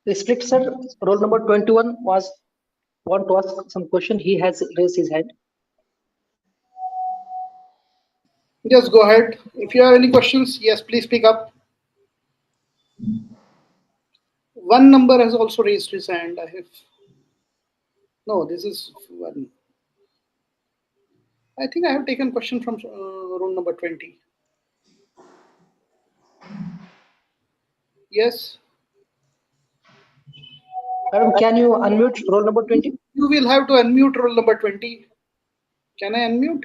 Respect, sir. Roll number 21 want to ask some question. He has raised his hand. Yes, go ahead. If you have any questions, yes, please speak up. One number has also raised his hand. I have. No, this is one. I think I have taken question from roll number 20. Yes. Madam, can you unmute roll number 20? You will have to unmute roll number 20. Can I unmute?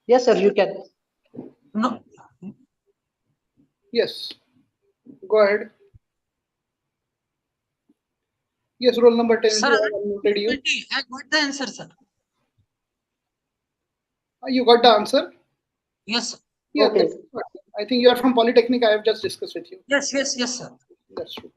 Yes, sir, you can. No, Yes. Go ahead. Yes, roll number 10. sir, We have unmuted you. 20, I got the answer, sir. You got the answer? Yes, sir. Yeah, Okay. that's good. I think you are from Polytechnic. I have just discussed with you. Yes, sir. That's true.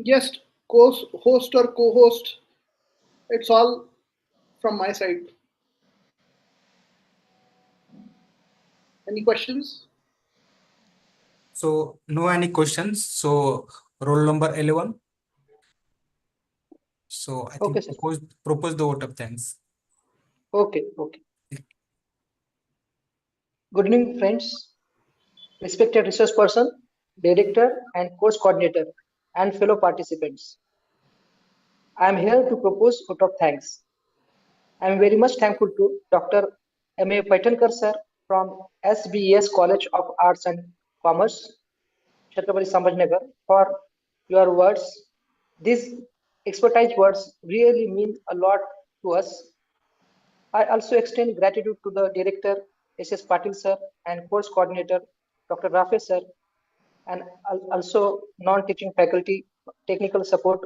Guest, host or co-host, it's all from my side. Any questions? So no any questions. So roll number 11. So I Okay, think sir. propose the vote of thanks. Okay. Good evening, friends. Respected resource person, director, and course coordinator, and fellow participants. I am here to propose vote of thanks. I am very much thankful to Dr. M.A. Paithankar sir from SBES College of Arts and Commerce, Chhatrapati Sambhajinagar, for your words. These expertise words really mean a lot to us. I also extend gratitude to the director, S.S. Patil sir, and course coordinator, Dr. Rafe sir, and also non-teaching faculty, technical support,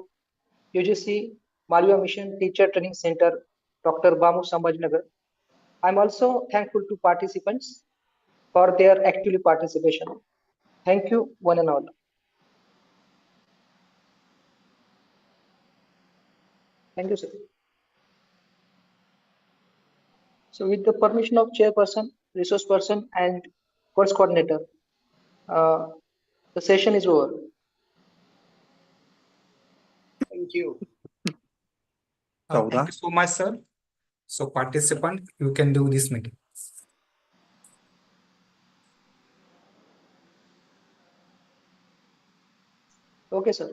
UGC, Malviya Mission Teacher Training Center, Dr. Bamu Sambhajinagar. I'm also thankful to participants for their active participation. Thank you, one and all. Thank you, sir. So with the permission of chairperson, resource person, and course coordinator, the session is over. Thank you. Thank you so much, sir. So participant, you can do this meeting. Okay, sir.